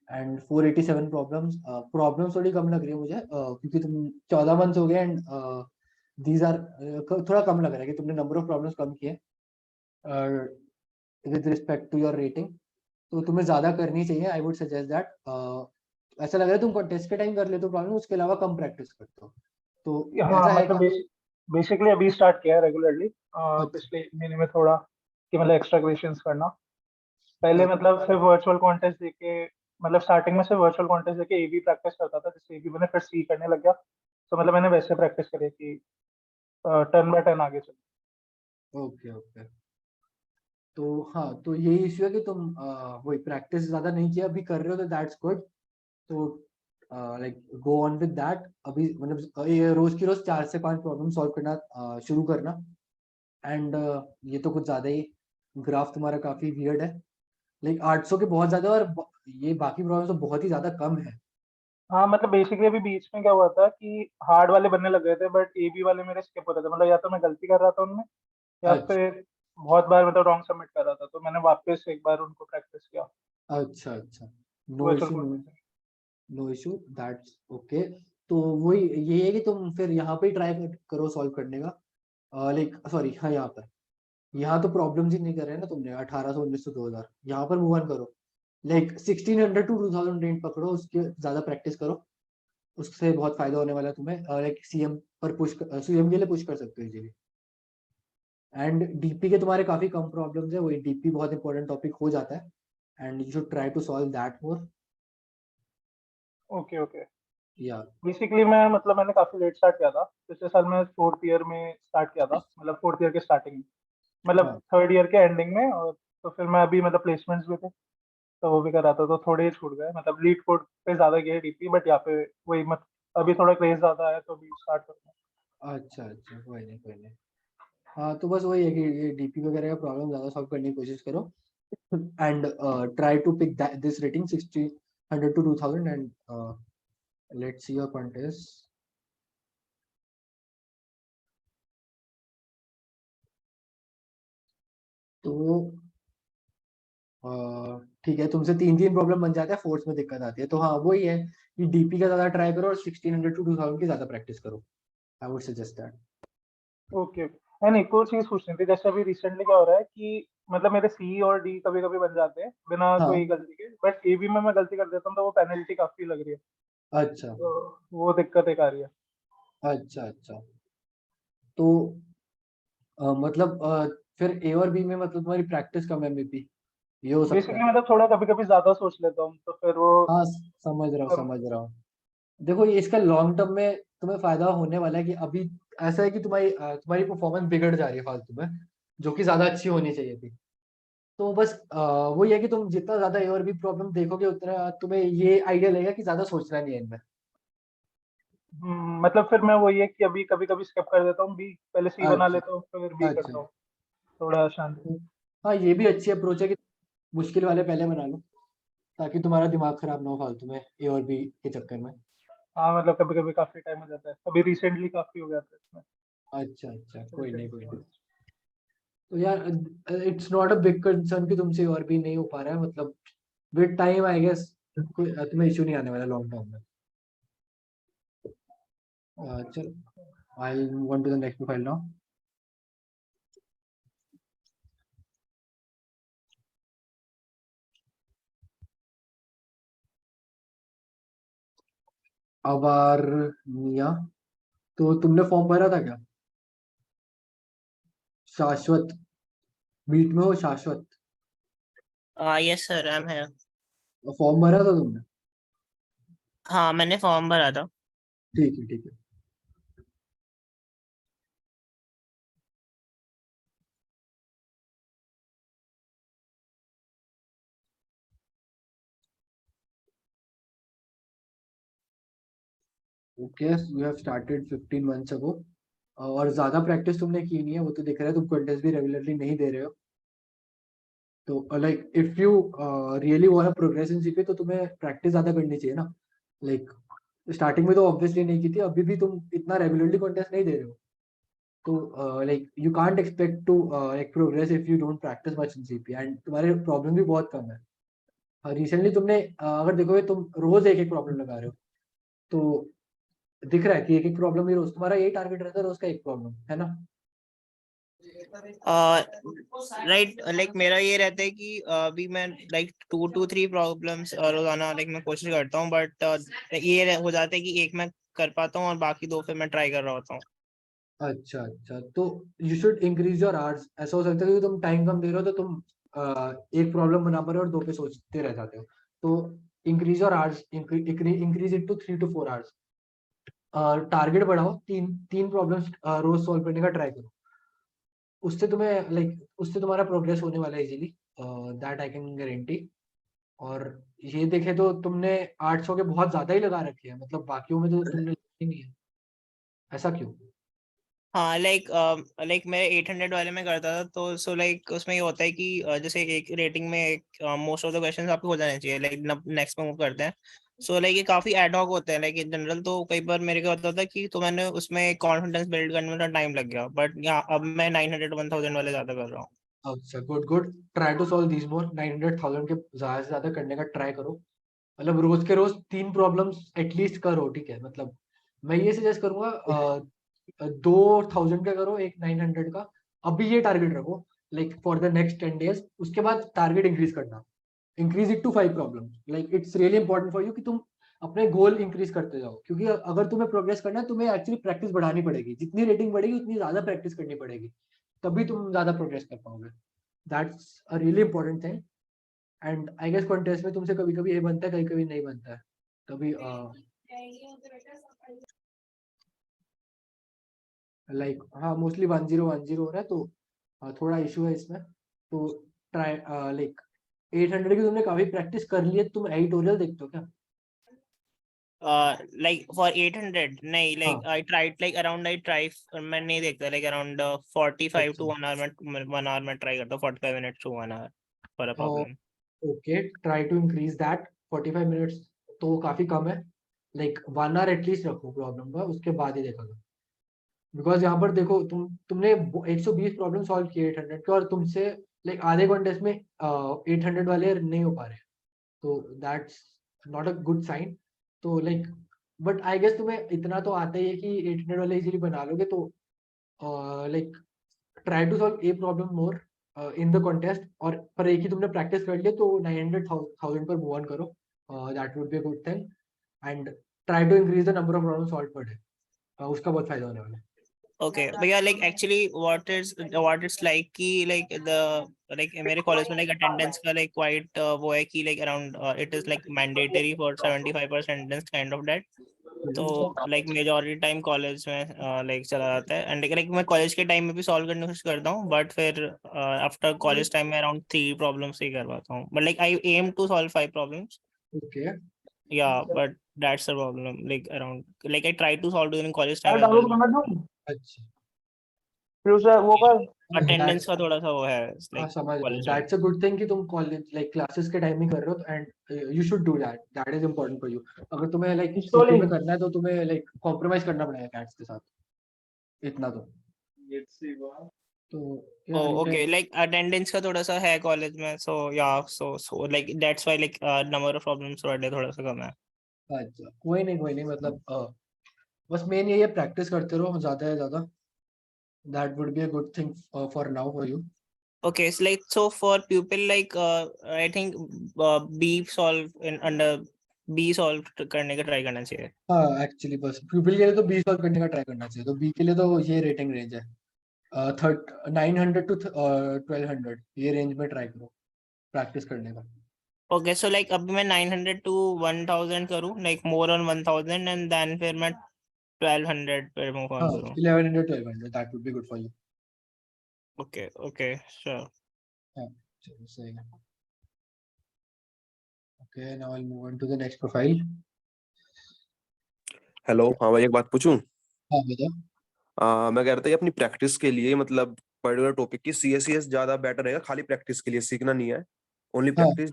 एंड 487 प्रॉब्लम्स थोड़ी कम लग रही है मुझे, क्योंकि तुम 14 मंथ्स हो गए, एंड दीज आर थोड़ा कम लग रहा है कि तुमने नंबर ऑफ प्रॉब्लम्स कम किए with respect to your rating, तो तुम्हें ज्यादा करनी चाहिए। I would suggest that. ऐसा लग रहा है तुम कॉन्टेस्ट के टाइम कर लेते हो प्रॉब्लम, उसके अलावा कम प्रैक्टिस करते हो, तो ऐसा है कि बेसिकली अभी स्टार्ट किया है रेगुलरली, पिछले महीने में थोड़ा कि मतलब एक्स्ट्रा क्वेश्चंस करना। पहले मतलब सिर्फ वर्चुअल कॉन्टेस्ट देके, मतलब स्टार्टिंग में सिर्फ वर्चुअल कॉन्टेस्ट देके एबी प्रैक्टिस करता था, जिससे एबी मैंने फिर सी करने लग गया, तो मतलब मैंने वैसे प्रैक्टिस करी कि 10 बाय 10 आगे चले। ओके, तो हाँ, तो यही इश्यू है कि तुम वही प्रैक्टिस ज्यादा नहीं किया, अभी कर रहे हो, तो दैट्स गुड। तो like go on with that. अभी मतलब ये रोज की रोज 4 से 5 प्रॉब्लम सॉल्व करना शुरू करना। एंड ये तो कुछ ज्यादा ही, ग्राफ तुम्हारा काफी वियर्ड है, लाइक 800 के बहुत ज्यादा, और ये बाकी प्रॉब्लम तो बहुत ही ज्यादा कम है। हाँ मतलब बेसिकली अभी बीच में क्या हुआ था कि हार्ड वाले बनने लग गए थे, बट एबी वाले मेरे स्किप हो रहे थे, मतलब या तो मैं गलती कर रहा था उनमें, या अच्छा फिर बहुत बार मतलब रॉन्ग सबमिट कर रहा था, तो मैंने वापस एक बार उनको प्रैक्टिस किया अच्छा, no virtual issue, contest. No issue, that's okay. तो वही ये है कि तुम फिर यहाँ पे ट्राई करो सॉल्व करने का, लाइक सॉरी, हाँ यहाँ तो प्रॉब्लम्स ही नहीं कर रहे हैं ना तुमने, 1800, 1900, 2000, यहाँ पर मूव ऑन करो, लाइक 1600 टू 2000 रेंज पकड़ो, उसके ज्यादा प्रैक्टिस करो, उससे बहुत फायदा होने वाला है तुम्हें। लाइक सीएम पर सीएम के लिए पुश कर सकते हो इजीली। एंड डीपी के तुम्हारे काफी कम प्रॉब्लम्स है, वही डीपी बहुत इंपॉर्टेंट टॉपिक हो जाता है, and you should try to solve that more. Okay या बेसिकली मैं मतलब मैंने काफी लेट स्टार्ट किया था, पिछले साल मैं 4th ईयर में स्टार्ट किया था, मतलब 4th ईयर के स्टार्टिंग में, मतलब 3rd ईयर के एंडिंग में, और तो फिर मैं अभी मतलब प्लेसमेंट्स भी थे तो वो भी कर रहा था, तो थोड़े ही छूट गए, मतलब लीड कोड पे ज्यादा गया डीपी, बट यहाँ पे वही मत अभी थोड़ा क्रेज ज्यादा है, तो अभी स्टार्ट करूंगा। अच्छा, कोई नहीं। हाँ, तो बस वही है कि ये डीपी वगैरह का प्रॉब्लम ज्यादा सॉल्व करने की कोशिश करो, and try to pick this rating 1600 to 2000, and let's see your contest. तो ठीक है, तुमसे 3 प्रॉब्लम बन जाता है, फोर्थ में दिक्कत आती है, तो हाँ वही है कि डीपी का ज्यादा ट्राई करो और 1600 to 2000 की ज्यादा प्रैक्टिस करो। आई would suggest that. Okay and एक और चीज पूछनी थी, जैसे अभी रिसेंटली क्या हो रहा है कि मतलब मेरे सी और डी कभी कभी बन जाते हैं बिना हाँ, कोई गलती के, बट एबी में मैं गलती कर देता हूँ तो वो पेनल्टी काफी लग रही है, अच्छा, तो वो दिक्कत एक आ रही है। अच्छा, तो मतलब फिर ए और बी में मतलब तुम्हारी प्रैक्टिस कम है, मे बी ये हो सकता बेसिकली है। मतलब थोड़ा कभी कभी ज्यादा सोच लेता हूँ, तो फिर वो हाँ, समझ रहा हूँ। देखो, ये इसका लॉन्ग टर्म में तुम्हें फायदा होने वाला है कि अभी ऐसा है कि तुम्हारी परफॉर्मेंस बिगड़ जा रही है फालतू में, जो कि ज्यादा अच्छी होनी चाहिए थी। तो बस वही है कि तुम जितना ज्यादा ए और बी प्रॉब्लम देखोगे, उतना तुम्हें ये आइडिया लगेगा कि ज्यादा सोचना नहीं है इनमें। मतलब फिर मैं वही है कि अभी कभी कभी स्किप कर देता हूँ, बी पहले सी बना अच्छा, लेता हूँ फिर बी अच्छा। करता हूँ, थोड़ा शांति। हाँ, ये भी अच्छी अप्रोच है कि मुश्किल वाले पहले बना लो, ताकि तुम्हारा दिमाग खराब ना हो फालतू में ए और बी के चक्कर में। हाँ मतलब कभी कभी काफी टाइम हो जाता है, अभी रिसेंटली काफी हो गया था इसमें। अच्छा कोई नहीं तो यार it's not a big concern कि तुमसे और भी नहीं हो पा रहा है, मतलब विद टाइम आई गेस कोई तुम्हें इशू नहीं आने वाला लॉन्ग टर्म में। चलो I move on to the next profile now. अबार मिया, तो तुमने फॉर्म भरा था क्या? शाश्वत, मीट में हो शाश्वत, यस सर, आई एम है। फॉर्म भरा था तुमने? हाँ, मैंने फॉर्म भरा था। ठीक है। Okay you have started 15 months ago, और ज्यादा प्रैक्टिस तुमने की नहीं है, वो तो दिख रहा है, तुम कंटेस्ट भी रेगुलरली नहीं दे रहे हो। तो like if you really want progress in CP तो तुम्हें प्रैक्टिस ज्यादा करनी चाहिए ना। लाइक स्टार्टिंग में तो ऑब्वियसली नहीं की थी, अभी भी तुम इतना रेगुलरली कंटेस्ट नहीं दे रहे हो, तो like you can't expect to like progress if you don't practice much in CP, and तुम्हारे प्रॉब्लम भी बहुत कम है। रिसेंटली तुमने अगर देखोगे तुम रोज एक प्रॉब्लम लगा रहे हो, तो दिख रहा है कि एक प्रॉब्लम ही रोज, तुम्हारा यही टारगेट रहता है रोज का एक प्रॉब्लम, है ना? राइट, लाइक मेरा ये रहता है कि अभी मैं लाइक 2 to 3 प्रॉब्लम्स रोजाना लाइक मैं कोशिश करता हूँ, बट ये हो जाता है कि एक मैं कर पाता हूँ और बाकी 2 फिर मैं ट्राई कर रहा होता हूँ। अच्छा तो you should increase your hours. ऐसा हो सकता है कि तुम टाइम कम दे रहे हो तो तुम एक प्रॉब्लम बना पा रहे हो और 2 पे सोचते रह जाते हो, तो increase your hours, increase it to 3 to 4 hours. Target बढ़ाओ, तीन प्रॉब्लम्स रोज सॉल्व करने का ट्राई करो, उससे तुम्हें लाइक उससे तुम्हारा प्रोग्रेस होने वाला है easily, that I can guarantee. और ये देखे तो तुमने 800 के बहुत ज्यादा ही लगा रखे हैं, मतलब बाकियों में तो तुमने ही नहीं है, ऐसा क्यों? हाँ, लाइक मैं 800 वाले में करता था, तो सो लाइक उसमें ये होता है कि जैसे एक रेटिंग में मोस्ट ऑफ द क्वेश्चंस आपको हो जाने चाहिए, लाइक नेक्स्ट में मूव करते हैं। सो लाइक ये काफी एडहॉक होते हैं, लाइक इन जनरल तो कई बार मेरे को होता था कि तो मैंने उसमें कॉन्फिडेंस बिल्ड करने में टाइम लग गया, बट यहाँ अब मैं 900 1000 वाले ज्यादा कर रहा हूँ। अच्छा good, try to solve these more, 900,000 के ज्यादा से ज्यादा करने का ट्राई करो, मतलब रोज के रोज 3 प्रॉब्लम्स एटलीस्ट करो, ठीक है? मतलब मैं ये सजेस्ट करूंगा 2000 का करो, एक 900 का, अभी ये टारगेट रखो like for the next 10 days, उसके बाद टारगेट इंक्रीज करना, increase it to 5 problems. Like it's really important for you कि तुम अपने गोल इंक्रीज करते जाओ, क्योंकि अगर तुम्हें प्रोग्रेस करना है तुम्हें एक्चुअली प्रैक्टिस बढ़ानी पड़ेगी, जितनी रेटिंग बढ़ेगी उतनी ज्यादा प्रैक्टिस करनी पड़ेगी, तभी तुम ज्यादा प्रोग्रेस कर पाओगे। That's a really important thing, and I guess contest में तुमसे कभी कभी ये बनता है, कभी कभी नहीं बनता है, कभी लाइक हाँ मोस्टली 1010 हो रहा है, तो थोड़ा इशू है इसमें, तो ट्राई लाइक 800 की तुमने काफी प्रैक्टिस कर ली है, तुम एडिटोरियल देखते हो क्या? लाइक फॉर 800 नहीं, लाइक हाँ। I tried like around I try, मैं नहीं देखता, लाइक अराउंड 45 to अच्छा 1 hour में 1 hour में ट्राई करता हूँ, 45 minutes to 1 hour for a problem. Okay try to increase that, 45 minutes तो काफी कम है, लाइक 1 hour एटलीस्ट रखो प्रॉब्लम का, उसके बाद ही देखा, बिकॉज यहाँ पर देखो तुमने 120 प्रॉब्लम सॉल्व किए 800 के, और तुमसे लाइक आधे कॉन्टेस्ट में 800 वाले नहीं हो पा रहे, तो that's not a good sign. तो लाइक बट आई गेस तुम्हें इतना तो आता ही है कि 800 वाले इजीली बना लोगे, तो like try to solve a problem more in the contest, और पर एक ही तुमने प्रैक्टिस कर लिया तो 900,000 पर मूव ऑन करो, that would be a good thing, and try to increase the number of problem solve per day, उसका बहुत फायदा होने वाला है। Okay, but yeah, like actually what it's like कि like like मेरे कॉलेज में like attendance का like quite वो है कि like around it is like mandatory for 75% attendance kind of that, तो like majority time कॉलेज में like चला जाता है, and like मैं कॉलेज के टाइम में भी सॉल्व करने की कोशिश करता हूँ, but फिर after कॉलेज टाइम में around 3 problems ही कर पाता हूँ, but like I aim to solve 5 problems. Okay. Yeah, but that's the problem, like around like I try to solve during college time as well. अच्छा फिर उसे वो कर अटेंडेंस का थोड़ा सा वो है हाँ लाइक समझ रहे कॉलेज में। दैट्स अ गुड थिंग कि तुम कॉलेज लाइक क्लासेस के टाइम ही कर रहे हो and you should do that, that is important for you. अगर तुम्हें लाइक स्कूल में करना है तो तुम्हें लाइक कॉम्प्रोमाइज करना पड़ेगा कैट्स के साथ, इतना तो Oh, you okay. can- Like attendance का थोड़ा सा है कॉलेज में, so yeah, so like that's why like number of problems थोड़ा थोड़ा सा कम है। अच्छा कोई नहीं मतलब बस मेन यही है, प्रैक्टिस करते रहो ज़्यादा से ज़्यादा, that would be a good thing for now for you. Okay, so like so for pupil like I think B solve in under B solve करने का ट्राई करना चाहिए। हाँ एक्चुअली बस प्यूपिल के लिए तो 20 सॉल्व करने का ट्राई करना चाहिए, तो बी के लिए तो ये रेटिंग रेंज है 900 to 1200, ये रेंज में ट्राई करो प्रैक्टिस करने का। Okay, so like अभी मैं 900 to 1000 करूँ, like more on 1000 and then फिर मैं 1200 पे move on हाँ करूँ। 1100 1200 that would be good for you. Okay, sure. हाँ चलो सही है। Okay now I move on to the next profile. Hello, हाँ भाई एक बात पूछूं? हाँ बताओ। मैं कह रहा था कि अपनी प्रैक्टिस के लिए मतलब पर्टिकुलर टॉपिक की CSCS ज्यादा बेटर रहेगा, खाली प्रैक्टिस के लिए, सीखना नहीं है, ओनली हाँ प्रैक्टिस।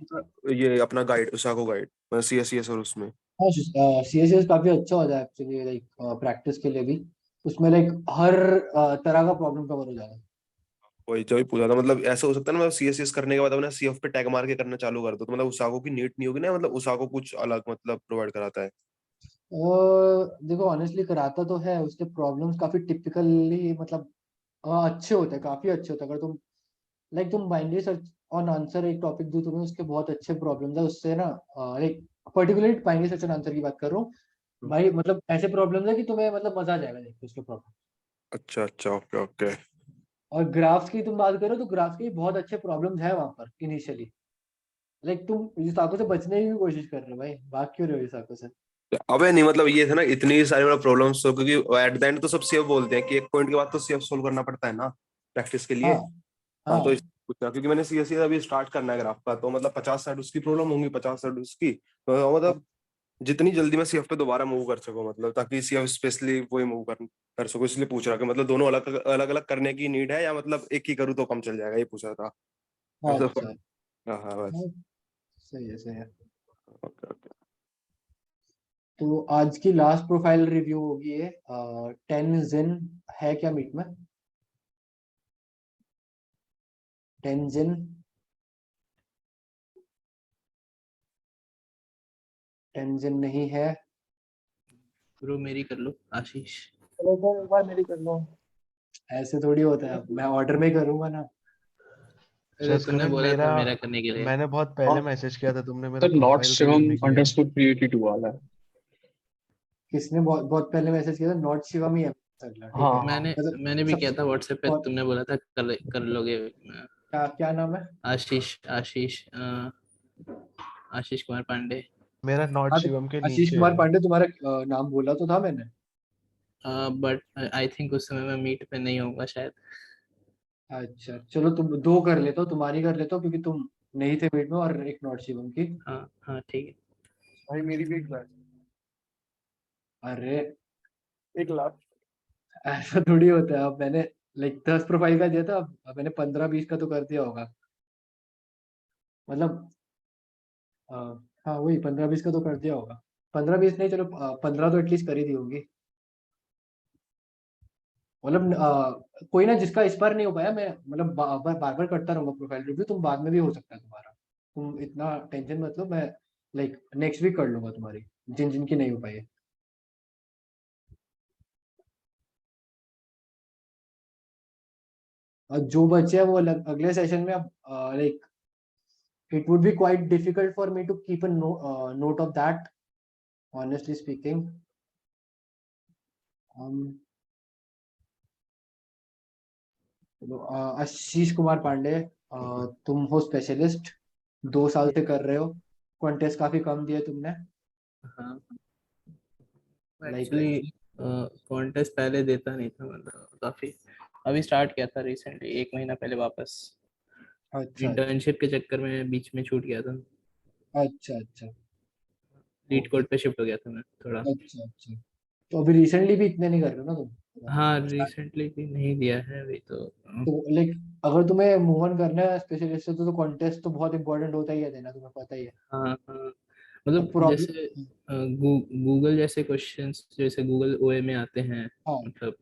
ये अपना गाइड, उसाको गाइड, CSCS और उसमें हाँ CSS काफी अच्छा हो जाए एक्चुअली लाइक प्रैक्टिस के लिए भी, उसमें लाइक हर तरह का प्रॉब्लम कवर हो जाएगा। वही जो ही पूछा था, मतलब ऐसा हो सकता है ना, मतलब CSCS करने के बाद अपने CF पे टैग मार के करना चालू कर दो, तो मतलब उसाको की नीट नहीं होगी ना, मतलब उसाको कुछ अलग मतलब प्रोवाइड कराता है। देखो ऑनेस्टली कराता तो है, उसके प्रॉब्लम्स काफी टिपिकली मतलब अच्छे होते हैं, काफी अच्छे होते हैं। अगर तुम लाइक तुम बाइनरी सर्च ऑन आंसर एक टॉपिक दो तुम्हें, उसके बहुत अच्छे प्रॉब्लम्स है उससे ना, like particularly binary search and answer की बात कर रहा हूँ भाई, मतलब ऐसे प्रॉब्लम्स है कि तुम्हें मतलब मजा आ जाएगा देख के उसके प्रॉब्लम। अच्छा अच्छा, ओके ओके। और ग्राफ्स की तुम बात करो तो ग्राफ्स के बहुत अच्छे प्रॉब्लम्स है वहां पर इनिशियली, लाइक तुम इस साको से बचने की भी कोशिश कर रहे हो भाई, भाग क्यों रहे हो इस साको से। अबे नहीं, मतलब ये थे ना इतनी सारी मतलब प्रॉब्लम्स, तो क्योंकि एट द एंड तो सब CF बोलते हैं कि एक पॉइंट के बाद तो CF सोल्व करना पड़ता है ना प्रैक्टिस के लिए। हाँ हाँ, तो हाँ पूछना, क्योंकि मैंने CSCS अभी स्टार्ट करना है ग्राफ का, तो मतलब 50 साइड उसकी प्रॉब्लम होंगी, 50 साइड उसकी, तो मतलब जितनी जल्दी मैं CF पे दोबारा मूव कर सकूं, मतलब ताकि CF स्पेशली वही मूव कर सकूं, इसलिए पूछ रहा कि मतलब दोनों अलग अलग अलग करने की नीड है, या मतलब एक ही करूँ तो कम चल जाएगा, ये पूछा था। हाँ ऐसा अच्छा हाँ हाँ बस। हाँ, सही है सही है। Okay okay. तो आज की लास्ट प्रोफाइल रिव्यू होगी ये, 10 जिन है क्या मीट में? 10 जिन, 10 जिन नहीं है। ब्रो मेरी कर लो आशीष। चलो सर एक बार मेरी कर लो। ऐसे थोड़ी होता है, मैं ऑर्डर में करूंगा ना। अरे तूने बोला था मेरा करने के लिए। मैंने बहुत पहले मैसेज किया था, तुमने मेरा सर नॉट प्रोफाइल शिवम करने के लिए। अंडरस्कोर 382 वाला है। किसने बहुत बहुत पहले मैसेज किया था? नॉट शिवम ही है अगला, ठीक हाँ है। हाँ मतलब मैंने भी किया था व्हाट्सएप पे, और तुमने बोला था कर लोगे। क्या क्या नाम है? आशीष कुमार पांडे। मेरा नॉट हाँ, तो शिवम के आशीष नीचे कुमार है। पांडे तुम्हारा नाम बोला तो था मैंने। बट आई थिंक उस समय मैं मीट पे नहीं होऊंगा शायद। अच्छा चलो तुम दो कर लेता हो, तुम्हारी कर लेता हो क्योंकि तुम नहीं थे मीट में, और एक नॉट शिवम की। हाँ हाँ ठीक है। भाई मेरी भी एक बार अरे 1 लाख। ऐसा थोड़ी होता है, अब मैंने लाइक 10 प्रोफाइल का दिया था, अब मैंने 15-20 का तो कर दिया होगा, मतलब हाँ वही 15-20 का तो कर दिया होगा। 15-20 नहीं, चलो 15 तो एटलीस्ट कर ही दी होगी। मतलब कोई ना, जिसका इस बार नहीं हो पाया मैं मतलब बार बार करता रहूंगा प्रोफाइल रिव्यू, तुम बाद में भी हो सकता है तुम्हारा, तुम इतना टेंशन मत लो, मैं लाइक नेक्स्ट वीक कर लूंगा तुम्हारी, जिन जिनकी नहीं हो पाई है। और जो बचे हैं वो अगले सेशन में, अब like it would be quite difficult for me to keep a note of that, honestly speaking. आशीष कुमार पांडे, तुम हो स्पेशलिस्ट, 2 साल से कर रहे हो, कॉन्टेस्ट काफी कम दिए तुमने, हाँ लाइक एक्चुअली कॉन्टेस्ट पहले देता नहीं था, मतलब काफी अभी स्टार्ट किया था रिसेंटली, 1 महीना पहले वापस। अच्छा इंटर्नशिप के चक्कर में बीच में छूट गया था। अच्छा अच्छा लीड ओके कोड पे शिफ्ट हो गया था मैं थोड़ा। अच्छा अच्छा तो अभी रिसेंटली भी इतने नहीं कर रहे हो ना तुम? हाँ रिसेंटली भी नहीं दिया है अभी तो। तो लाइक अगर तुम्हें मूव ऑन करना है स्पेशलिस्ट से तो कॉन्टेस्ट तो बहुत इंपॉर्टेंट होता ही है देना, तुम्हें पता ही है। हाँ हाँ अब मतलब प्रॉब्लम, जैसे गूगल जैसे क्वेश्चंस, जैसे गूगल ओए में आते हैं, हाँ मतलब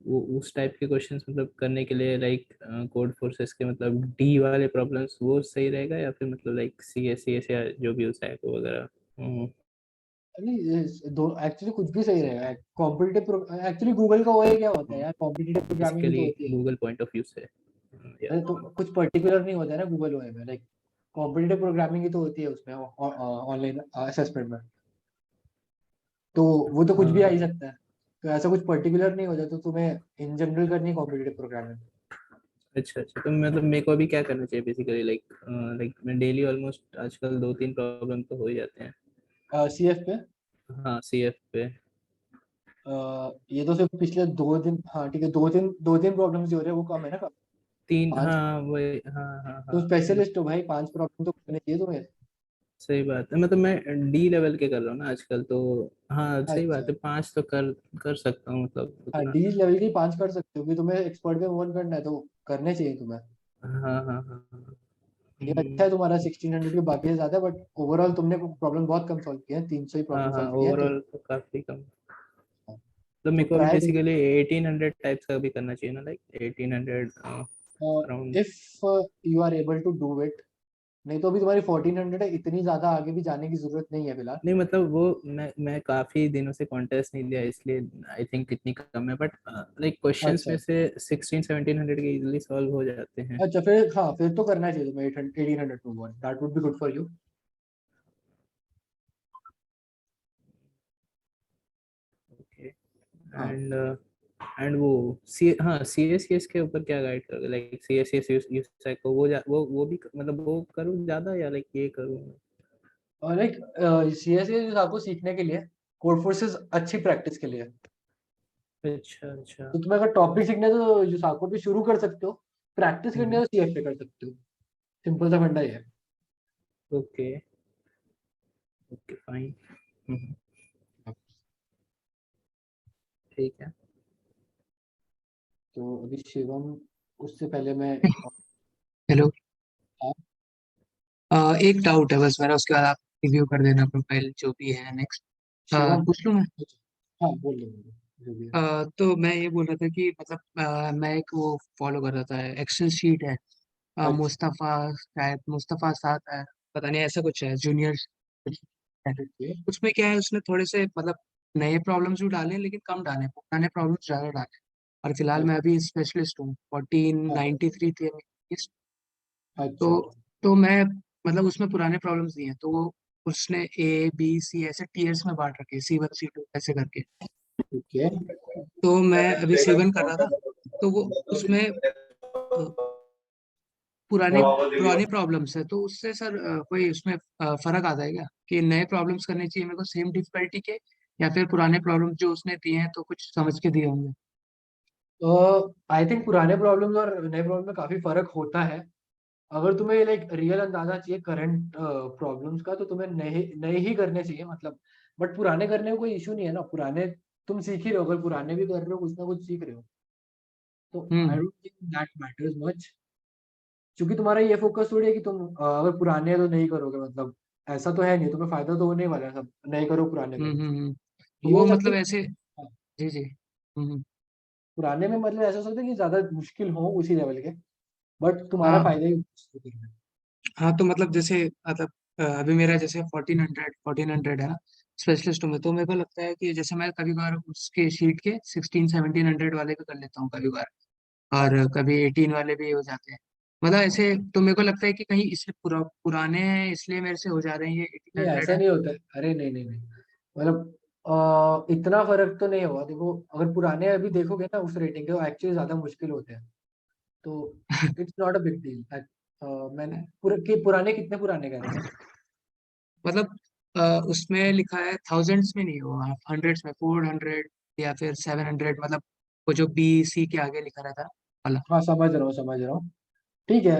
वो उस टाइप के क्वेश्चंस मतलब करने के लिए लाइक कोड फोर्सेस के मतलब डी वाले प्रॉब्लम्स वो सही रहेगा, या फिर मतलब लाइक सी एस या जो भी होता है वो वगैरह? नहीं दो एक्चुअली कुछ भी सही रहेगा। कॉम्पिटिटिव एक्चुअली गूगल का वो क्या होता है यार, कॉम्पिटिटिव प्रोग्रामिंग ही तो बेसिकली होती है। गूगल पॉइंट ऑफ व्यू से अरे तो कुछ पर्टिकुलर नहीं होता है ना गूगल ओए में, लाइक कॉम्पिटिटिव प्रोग्रामिंग ही तो होती है उसमें ऑनलाइन असेसमेंट में, तो वो तो कुछ भी आ ही सकता है। तो ऐसा कुछ पर्टिकुलर नहीं होता, तो तुम्हें इन जनरल करनी है कॉम्पिटिटिव प्रोग्रामिंग। अच्छा अच्छा, तो मतलब मेरे को अभी क्या करना चाहिए बेसिकली, लाइक मैं डेली ऑलमोस्ट आजकल 2-3 प्रॉब्लम तो हो ही जाते हैं। सी एफ पे हाँ सी एफ पे। ये तो सिर्फ पिछले 2 दिन, हाँ ठीक है, दो तीन प्रॉब्लम्स हो रहे हैं, वो कम है ना? कम तीन, 5। हाँ वही, हाँ हाँ तुम हाँ स्पेशलिस्ट हो भाई, 5 प्रॉब्लम तो करने चाहिए तुम्हें। सही बात है, मतलब मैं डी लेवल के कर रहा हूँ ना आजकल तो। हाँ सही बात अच्छा, है, 5 तो कर सकता हूँ मतलब हाँ उतना। डी लेवल की 5 कर सकते हो कि तुम्हें एक्सपर्ट पे वन करना है तो करने चाहिए तुम्हें। हाँ हाँ हाँ हाँ। ये अच्छा है तुम्हारा 1600 के बाकी से ज्यादा, बट ओवरऑल तुमने प्रॉब्लम बहुत कम सॉल्व किया है, 300 ही हाँ प्रॉब्लम हाँ सॉल्व किया है तो। ओवरऑल तो काफी कम। हाँ, तो तो मेरे को अभी ट्राई, बेसिकली 1800 टाइप्स का भी करना चाहिए ना, like 1800 around. If you are able to do it. नहीं तो अभी तुम्हारी 1400 है, इतनी ज्यादा आगे भी जाने की जरूरत नहीं है फिलहाल। नहीं मतलब वो मैं काफी दिनों से कॉन्टेस्ट नहीं दिया इसलिए आई थिंक इतनी कम है, बट लाइक क्वेश्चंस अच्छा में से 16-1700 के इजीली सॉल्व हो जाते हैं। अच्छा, फिर हाँ फिर तो करना चाहिए तुम्हें 1800 to one, that would be good for you. Okay. हाँ एंड वो सी, हाँ सी एस के ऊपर क्या गाइड करोगे, like C S S use को वो भी मतलब वो करूँ ज्यादा या लाइक ये करूँ? और लाइक सी एस एस आपको सीखने के लिए, कोड फोर्सेस अच्छी प्रैक्टिस के लिए है। अच्छा अच्छा। तो तुम्हें अगर टॉपिक सीखना है तो यूसाको भी शुरू कर सकते हो, प्रैक्टिस करनी है तो सीएफ पे कर सकते हो। सिंपल सा फंडा ही है। Okay okay fine. ठीक है। तो अभी शिवम, उससे पहले मैं हेलो। हाँ एक डाउट है बस मेरा, उसके बाद आप रिव्यू कर देना प्रोफाइल जो भी है नेक्स्ट। शिवम, पूछ लूँ मैं? हाँ बोल लो जो भी है। तो मैं ये बोल रहा था कि मतलब मैं एक वो फॉलो कर रहा था, एक्सेल शीट है, अच्छा मुस्तफ़ा शायद मुस्तफ़ा साथ है, पता नहीं ऐसा कुछ है, जूनियर है। ओके उसमें क्या है, उसने थोड़े से मतलब नए प्रॉब्लम्स भी डाले हैं लेकिन कम डाले, पुराने प्रॉब्लम्स ज़्यादा डाले। और फिलहाल मैं अभी स्पेशलिस्ट हूँ, 1493 थे मेरे। तो अच्छा तो मैं मतलब उसमें पुराने प्रॉब्लम्स नहीं है, तो वो उसने ए बी सी ऐसे टीयर्स में बांट रखे, C1 C2 ऐसे करके। ओके। तो मैं अभी C1 कर रहा था, तो वो उसमें पुरानी प्रॉब्लम्स है, तो उससे सर कोई उसमें फर्क आता है क्या कि नए प्रॉब्लम्स करने चाहिए मेरे को सेम डिफिकल्टी के, या फिर पुराने प्रॉब्लम्स जो उसने दिए हैं तो कुछ समझ के दिए होंगे? तो आई थिंक पुराने प्रॉब्लम्स और नए प्रॉब्लम में काफी फर्क होता है। अगर तुम्हें लाइक रियल अंदाजा चाहिए करंट प्रॉब्लम्स का, तो तुम्हें नए नए ही करने चाहिए मतलब। बट पुराने करने में कोई इशू नहीं है ना, पुराने तुम सीख ही रहे हो, अगर पुराने भी कर रहे हो कुछ ना कुछ सीख रहे हो, तो I hmm don't think that matters much. क्योंकि तुम्हारा ये फोकस थोड़ी है कि तुम अगर पुराने हैं तो नहीं करोगे, मतलब ऐसा तो है नहीं, तुम्हें फायदा तो होने ही वाला है, सब नए करो पुराने करो। ये वो हो सकता मतलब है ऐसे। हाँ, जी जी। हम्म। पुराने में मतलब ऐसा हो सकता है कि ज्यादा मुश्किल हो उसी लेवल के, बट तुम्हारा हाँ फायदा ही है। हाँ, तो मतलब जैसे मतलब अभी मेरा जैसे 1400 है ना स्पेशलिस्ट में, तो मेरे को लगता है कि जैसे मैं कभी कभार उसके शीट के 1600-1700 वाले भी कर लेता हूँ कभी कभार, और अच्छा कभी 18 वाले भी हो जाते हैं। मतलब ऐसे तो मेरे को लगता है कि कहीं इसलिए पुराने हैं इसलिए मेरे से हो जा रहे हैं ये एटीन नहीं हंड्रेड ऐसा है। नहीं होता है। अरे नहीं नहीं नहीं, मतलब इतना फर्क तो नहीं होगा। देखो अगर पुराने अभी देखोगे ना उस रेटिंग के, वो एक्चुअली ज्यादा मुश्किल होते हैं, तो it's not a big deal. मैंने पुराने कितने पुराने कह रहे हो? मतलब उसमें लिखा है थाउजेंड्स में नहीं हुआ, हंड्रेड्स में, 400 या फिर 700, मतलब वो जो BC के आगे लिखा रहता है वाला। हाँ समझ रहा हूँ। ठीक है,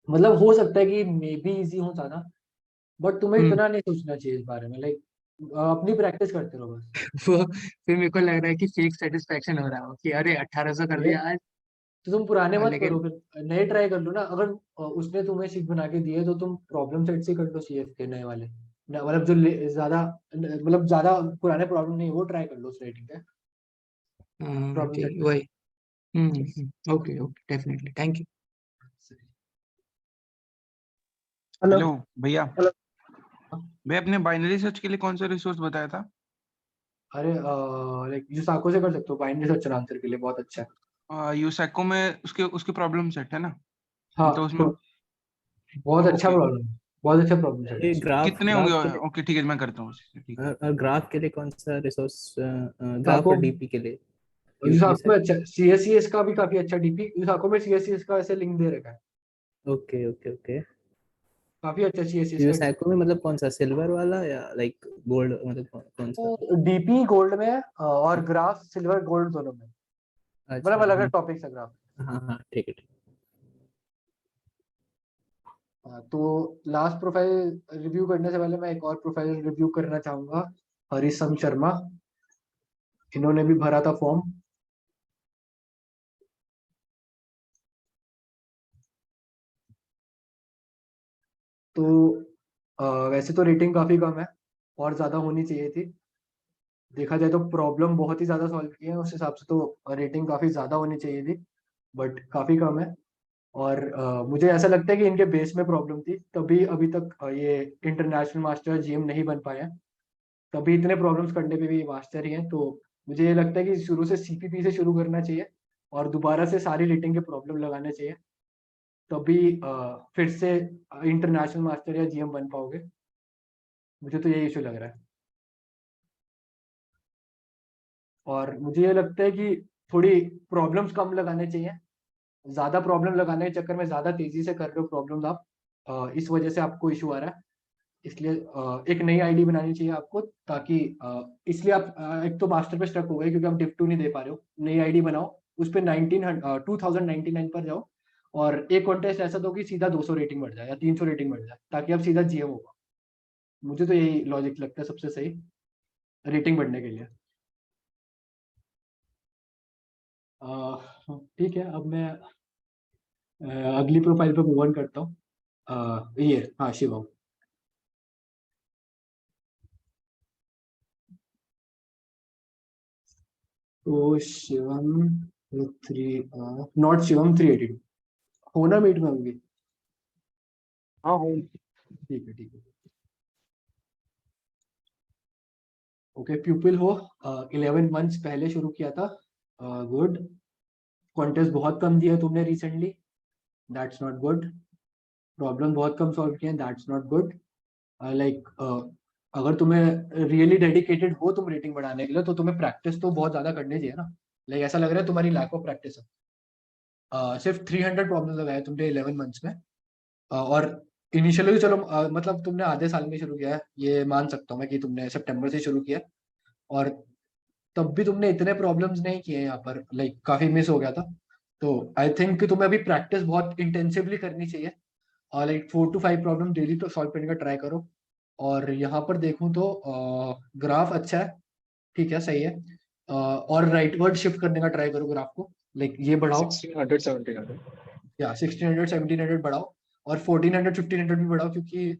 मतलब हो सकता है कि मे बी इजी हो ज्यादा, बट तुम्हें हम्म इतना नहीं सोचना चाहिए इस बारे में। लाइक अपनी प्रैक्टिस करते रहो बस। वो फिर मेरे को लग रहा है कि फेक सेटिस्फेक्शन हो रहा हो कि अरे 1800 कर ये लिया आज। तो तुम पुराने मत करो, लेकिन फिर नए ट्राई कर लो ना। अगर उसने तुम्हें शीट बना के दी है तो तुम प्रॉब्लम सेट से कर लो, सीएफ के नए वाले मतलब जो ज्यादा मतलब ज्यादा पुराने प्रॉब्लम नहीं है, वो ट्राई कर लो उस रेटिंग पे प्रॉब्लम सेट ठीक पे। वही। Okay okay definitely thank you. Hello hello भैया। हाँ। भैया आपने बाइनरी सर्च के लिए कौन सा रिसोर्स बताया था? अरे लाइक यूसाको से कर सकते हो, बाइनरी सर्च आंसर के लिए बहुत अच्छा है। यूसैको में उसके उसके प्रॉब्लम सेट है ना? हाँ तो उसमें बहुत अच्छा ओके प्रॉब्लम, बहुत अच्छा प्रॉब्लम सेट है ये उसमें। ग्राफ कितने होंगे? ग्राफ के लिए ओके ठीक है, मैं करता हूँ उसी से, ठीक है। और ग्राफ के लिए कौन सा रिसोर्स, ग्राफ यूसाको और डीपी के लिए? यूसाको में यूसेक। अच्छा, सीएससीएस का भी काफी अच्छा डीपी, यूसाको में सीएससीएस का ऐसे लिंक दे रखा है, ओके ओके ओके। काफी अच्छा सीएससीएस का। यूसैको में मतलब कौन सा, सिल्वर वाला या लाइक गोल्ड, मतलब कौन सा? डीपी गोल्ड में है और ग्राफ सिल्वर गोल्ड दोनों में, अच्छा मतलब अलग हाँ अलग टॉपिक्स है ग्राफ। हाँ हाँ ठीक है ठीक तो लास्ट प्रोफाइल रिव्यू करने से पहले मैं एक और प्रोफाइल रिव्यू करना चाहूंगा, हरिसम शर्मा। इन्होंने भी भरा था फॉर्म। तो वैसे तो रेटिंग काफी कम है और ज्यादा होनी चाहिए थी, देखा जाए तो प्रॉब्लम बहुत ही ज्यादा सॉल्व की है, उस हिसाब से तो रेटिंग काफी ज्यादा होनी चाहिए थी, बट काफी कम है। और मुझे ऐसा लगता है कि इनके बेस में प्रॉब्लम थी, तभी अभी तक ये इंटरनेशनल मास्टर जीएम नहीं बन पाए हैं, तभी इतने प्रॉब्लम्स करने पे भी मास्टर ही हैं। तो मुझे ये लगता है कि शुरू से सीपीपी से शुरू करना चाहिए और दोबारा से सारी रेटिंग के प्रॉब्लम लगाने चाहिए, तभी फिर से इंटरनेशनल मास्टर या जीएम बन पाओगे। मुझे तो यही इशू लग रहा है, और मुझे ये लगता है कि थोड़ी प्रॉब्लम्स कम लगाने चाहिए। ज्यादा प्रॉब्लम लगाने के चक्कर में ज्यादा तेजी से कर रहे हो प्रॉब्लम्स आप, इस वजह से आपको इशू आ रहा है। इसलिए एक नई आईडी बनानी चाहिए आपको, ताकि इसलिए आप एक तो मास्टर पे स्टक हो गए क्योंकि आप डिप 2 नहीं दे पा रहे हो। नई आईडी बनाओ, उस पर 2099 पर जाओ और एक कॉन्टेस्ट ऐसा दो कि सीधा 200 रेटिंग बढ़ जाए या 300 रेटिंग बढ़ जाए, ताकि आप सीधा जीएम होगा। मुझे तो यही लॉजिक लगता है सबसे सही रेटिंग बढ़ने के लिए। ठीक है, अब मैं अगली प्रोफाइल पे मूव ऑन करता हूँ। ये हाँ, शिवम। तो शिवम 382 होना मीट में होंगी। हाँ हूँ। ठीक है ठीक है। ओके, प्यूपिल हो, 11 मंथ्स पहले शुरू किया था, गुड। कॉन्टेस्ट बहुत कम दिया तुमने recently, that's not good. Problem बहुत कम सॉल्व किए, दैट्स नॉट गुड। लाइक अगर तुम्हें रियली डेडिकेटेड हो तुम रेटिंग बढ़ाने के लिए, तो तुम्हें प्रैक्टिस तो बहुत ज्यादा करनी चाहिए ना। लाइक ऐसा लग रहा है तुम्हारी लैक ऑफ प्रैक्टिस है। सिर्फ 300 प्रॉब्लम लगाए तुमने 11 मंथ्स में, और इनिशियली तो चलो मतलब तुमने आधे साल में शुरू किया है, ये मान सकता हूँ मैं कि तुमने सितंबर से शुरू किया, और तब भी तुमने इतने प्रॉब्लम्स नहीं किए यहाँ पर, लाइक काफी मिस हो गया था। तो आई थिंक कि तुम्हें अभी प्रैक्टिस बहुत इंटेंसिवली करनी चाहिए, और लाइक 4 to 5 प्रॉब्लम डेली तो सॉल्व करने का ट्राई करो। और यहाँ पर देखूँ तो ग्राफ अच्छा है, ठीक है, सही है। और राइटवर्ड शिफ्ट करने का ट्राई करो ग्राफ को, लाइक ये बढ़ाओ 1600 1700। या 1600 1700 बढ़ाओ, और 1400 1500 भी बढ़ाओ, क्योंकि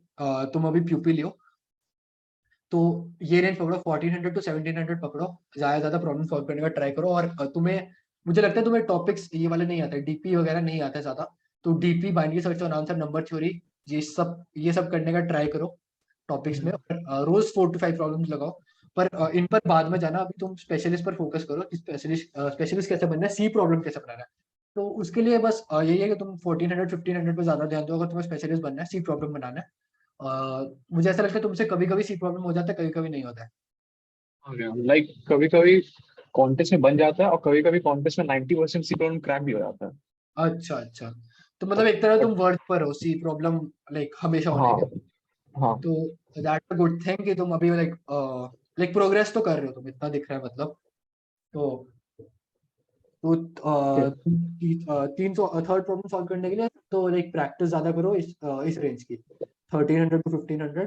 तुम अभी प्यूपिल हो। तो ये रेंज पकड़ो, 1400 to 1700 पकड़ो, ज्यादा ज्यादा प्रॉब्लम सॉल्व करने का ट्राई करो। और तुम्हें, मुझे लगता है तुम्हें टॉपिक्स ये वाले नहीं आते, डीपी वगैरह नहीं आते ज्यादा, तो डीपी, बाइनरी सर्च और आंसर, नंबर थ्योरी, ये सब करने का ट्राई करो टॉपिक्स में। और रोज 4 to 5 प्रॉब्लम्स लगाओ, पर इन पर बाद में जाना। अभी तुम स्पेशलिस्ट पर फोकस करो कि स्पेशलिस्ट कैसे बनना है, सी प्रॉब्लम कैसे बनाना है। तो उसके लिए बस यही है कि तुम 1400 1500 पे ज्यादा ध्यान दो, अगर तुम्हें स्पेशलिस्ट बनना है, सी प्रॉब्लम बनाना है। मुझे ऐसा लगता है तुमसे कभी कभी सी प्रॉब्लम हो जाता है, कभी कभी नहीं होता है। लाइक कभी कभी कॉन्टेस्ट में बन जाता है और कभी कभी कॉन्टेस्ट में 90% सी प्रॉब्लम क्रैक भी हो जाता है। अच्छा अच्छा, तो मतलब एक तरह तुम वर्ड पर हो, सी प्रॉब्लम लाइक हमेशा होने हाँ के। हाँ तो दैट्स अ गुड थिंग कि तुम अभी लाइक प्रोग्रेस तो कर रहे हो, तुम इतना दिख रहा है मतलब। तो 300 थर्ड प्रॉब्लम सॉल्व करने के लिए तो लाइक प्रैक्टिस ज्यादा करो इस रेंज की, 1300 to 1500,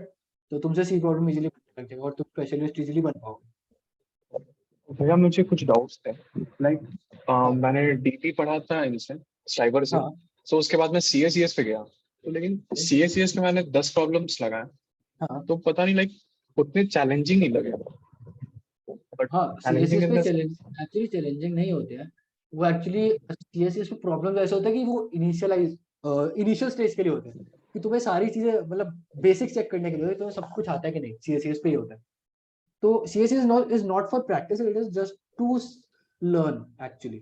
तो तुमसे सी प्रॉब्लम इजीली लग जाएगा और तुम स्पेशलिस्ट इजीली बन पाओगे। भैया मुझे कुछ डाउट्स थे लाइक हाँ मैंने डीपी पढ़ा था इनसे साइबर से, हाँ सो उसके बाद मैं सीएसईएस पे गया, तो लेकिन सीएसईएस में मैंने 10 प्रॉब्लम्स लगाए, हाँ तो पता नहीं लाइक उतने चैलेंजिंग नहीं लगे, बट हाँ चैलेंजिंग सीएसएस इन पे द चैलेंज एक्चुअली चैलेंजिंग नहीं होते हैं वो एक्चुअली। सीएसएस में प्रॉब्लम ऐसा होता है कि वो इनिशियल स्टेज के लिए होते हैं कि तुम्हें सारी चीजें मतलब बेसिक चेक करने के लिए तुम्हें सब कुछ आता है कि नहीं, सीएसएस पे ही होता है। तो CSS is not for practice, it is just to learn actually,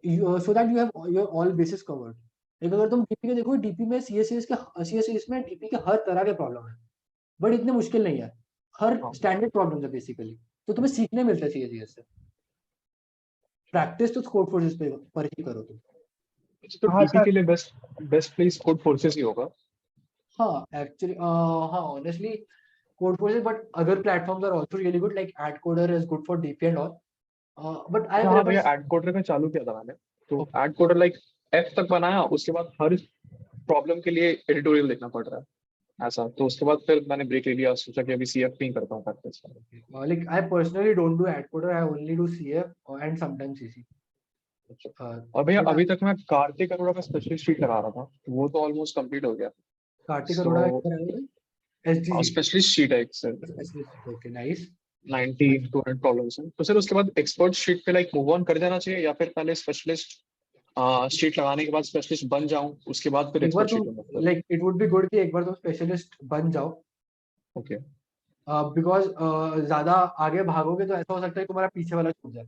so that you have your all basis covered. लेकिन अगर तुम डीपी के देखो, डीपी में सीएसएस में डीपी के हर तरह के प्रॉब्लम है, बट इतने मुश्किल नहीं है, हर स्टैंडर्ड प्रॉब्लम है बेसिकली। तो तुम्हें सीखने मिलता है सीएसएस से, प्रैक्टिस तो कोड फोर्सेस पे पर ही करो तुम। तो हाँ डीपी सर। के लिए बेस्ट प्लेस कोड फोर्सेस ही होगा। हाँ एक्चुअली हाँ honestly Codeforces, but other platforms are also really good like AtCoder is good for DP and all, but I हाँ प्रेफर। भैया एड कोडर का चालू किया था मैंने, तो एड कोडर लाइक एफ तक बनाया, उसके बाद हर प्रॉब्लम के लिए एडिटोरियल देखना पड़ रहा है ऐसा, तो उसके बाद फिर मैंने ब्रेक ले लिया, सोचा कि अभी सीएफ पे ही करता हूँ practice. like I personally don't do adcoder, I only do CF and sometimes CC. और भैया but अभी तक मैं कार्तिक अरोड़ा का स्पेशलिस्ट शीट लगा रहा था, तो वो तो ऑलमोस्ट कंप्लीट हो गया। Kartik Arora SDG specialist sheet है एक सर, okay nice 90 200 प्रॉब्लम्स हैं, तो सर उसके बाद एक्सपर्ट शीट पे लाइक मूव ऑन कर जाना चाहिए, या फिर पहले स्पेशलिस्ट शीट लगाने के बाद स्पेशलिस्ट बन जाऊं, उसके बाद फिर एक बार एक्सपर्ट शीट तुम में like it would be good कि एक बार तुम स्पेशलिस्ट बन जाओ, ओके। बिकॉज ज्यादा आगे भागोगे तो ऐसा हो सकता है तुम्हारा पीछे वाला छूट जाए।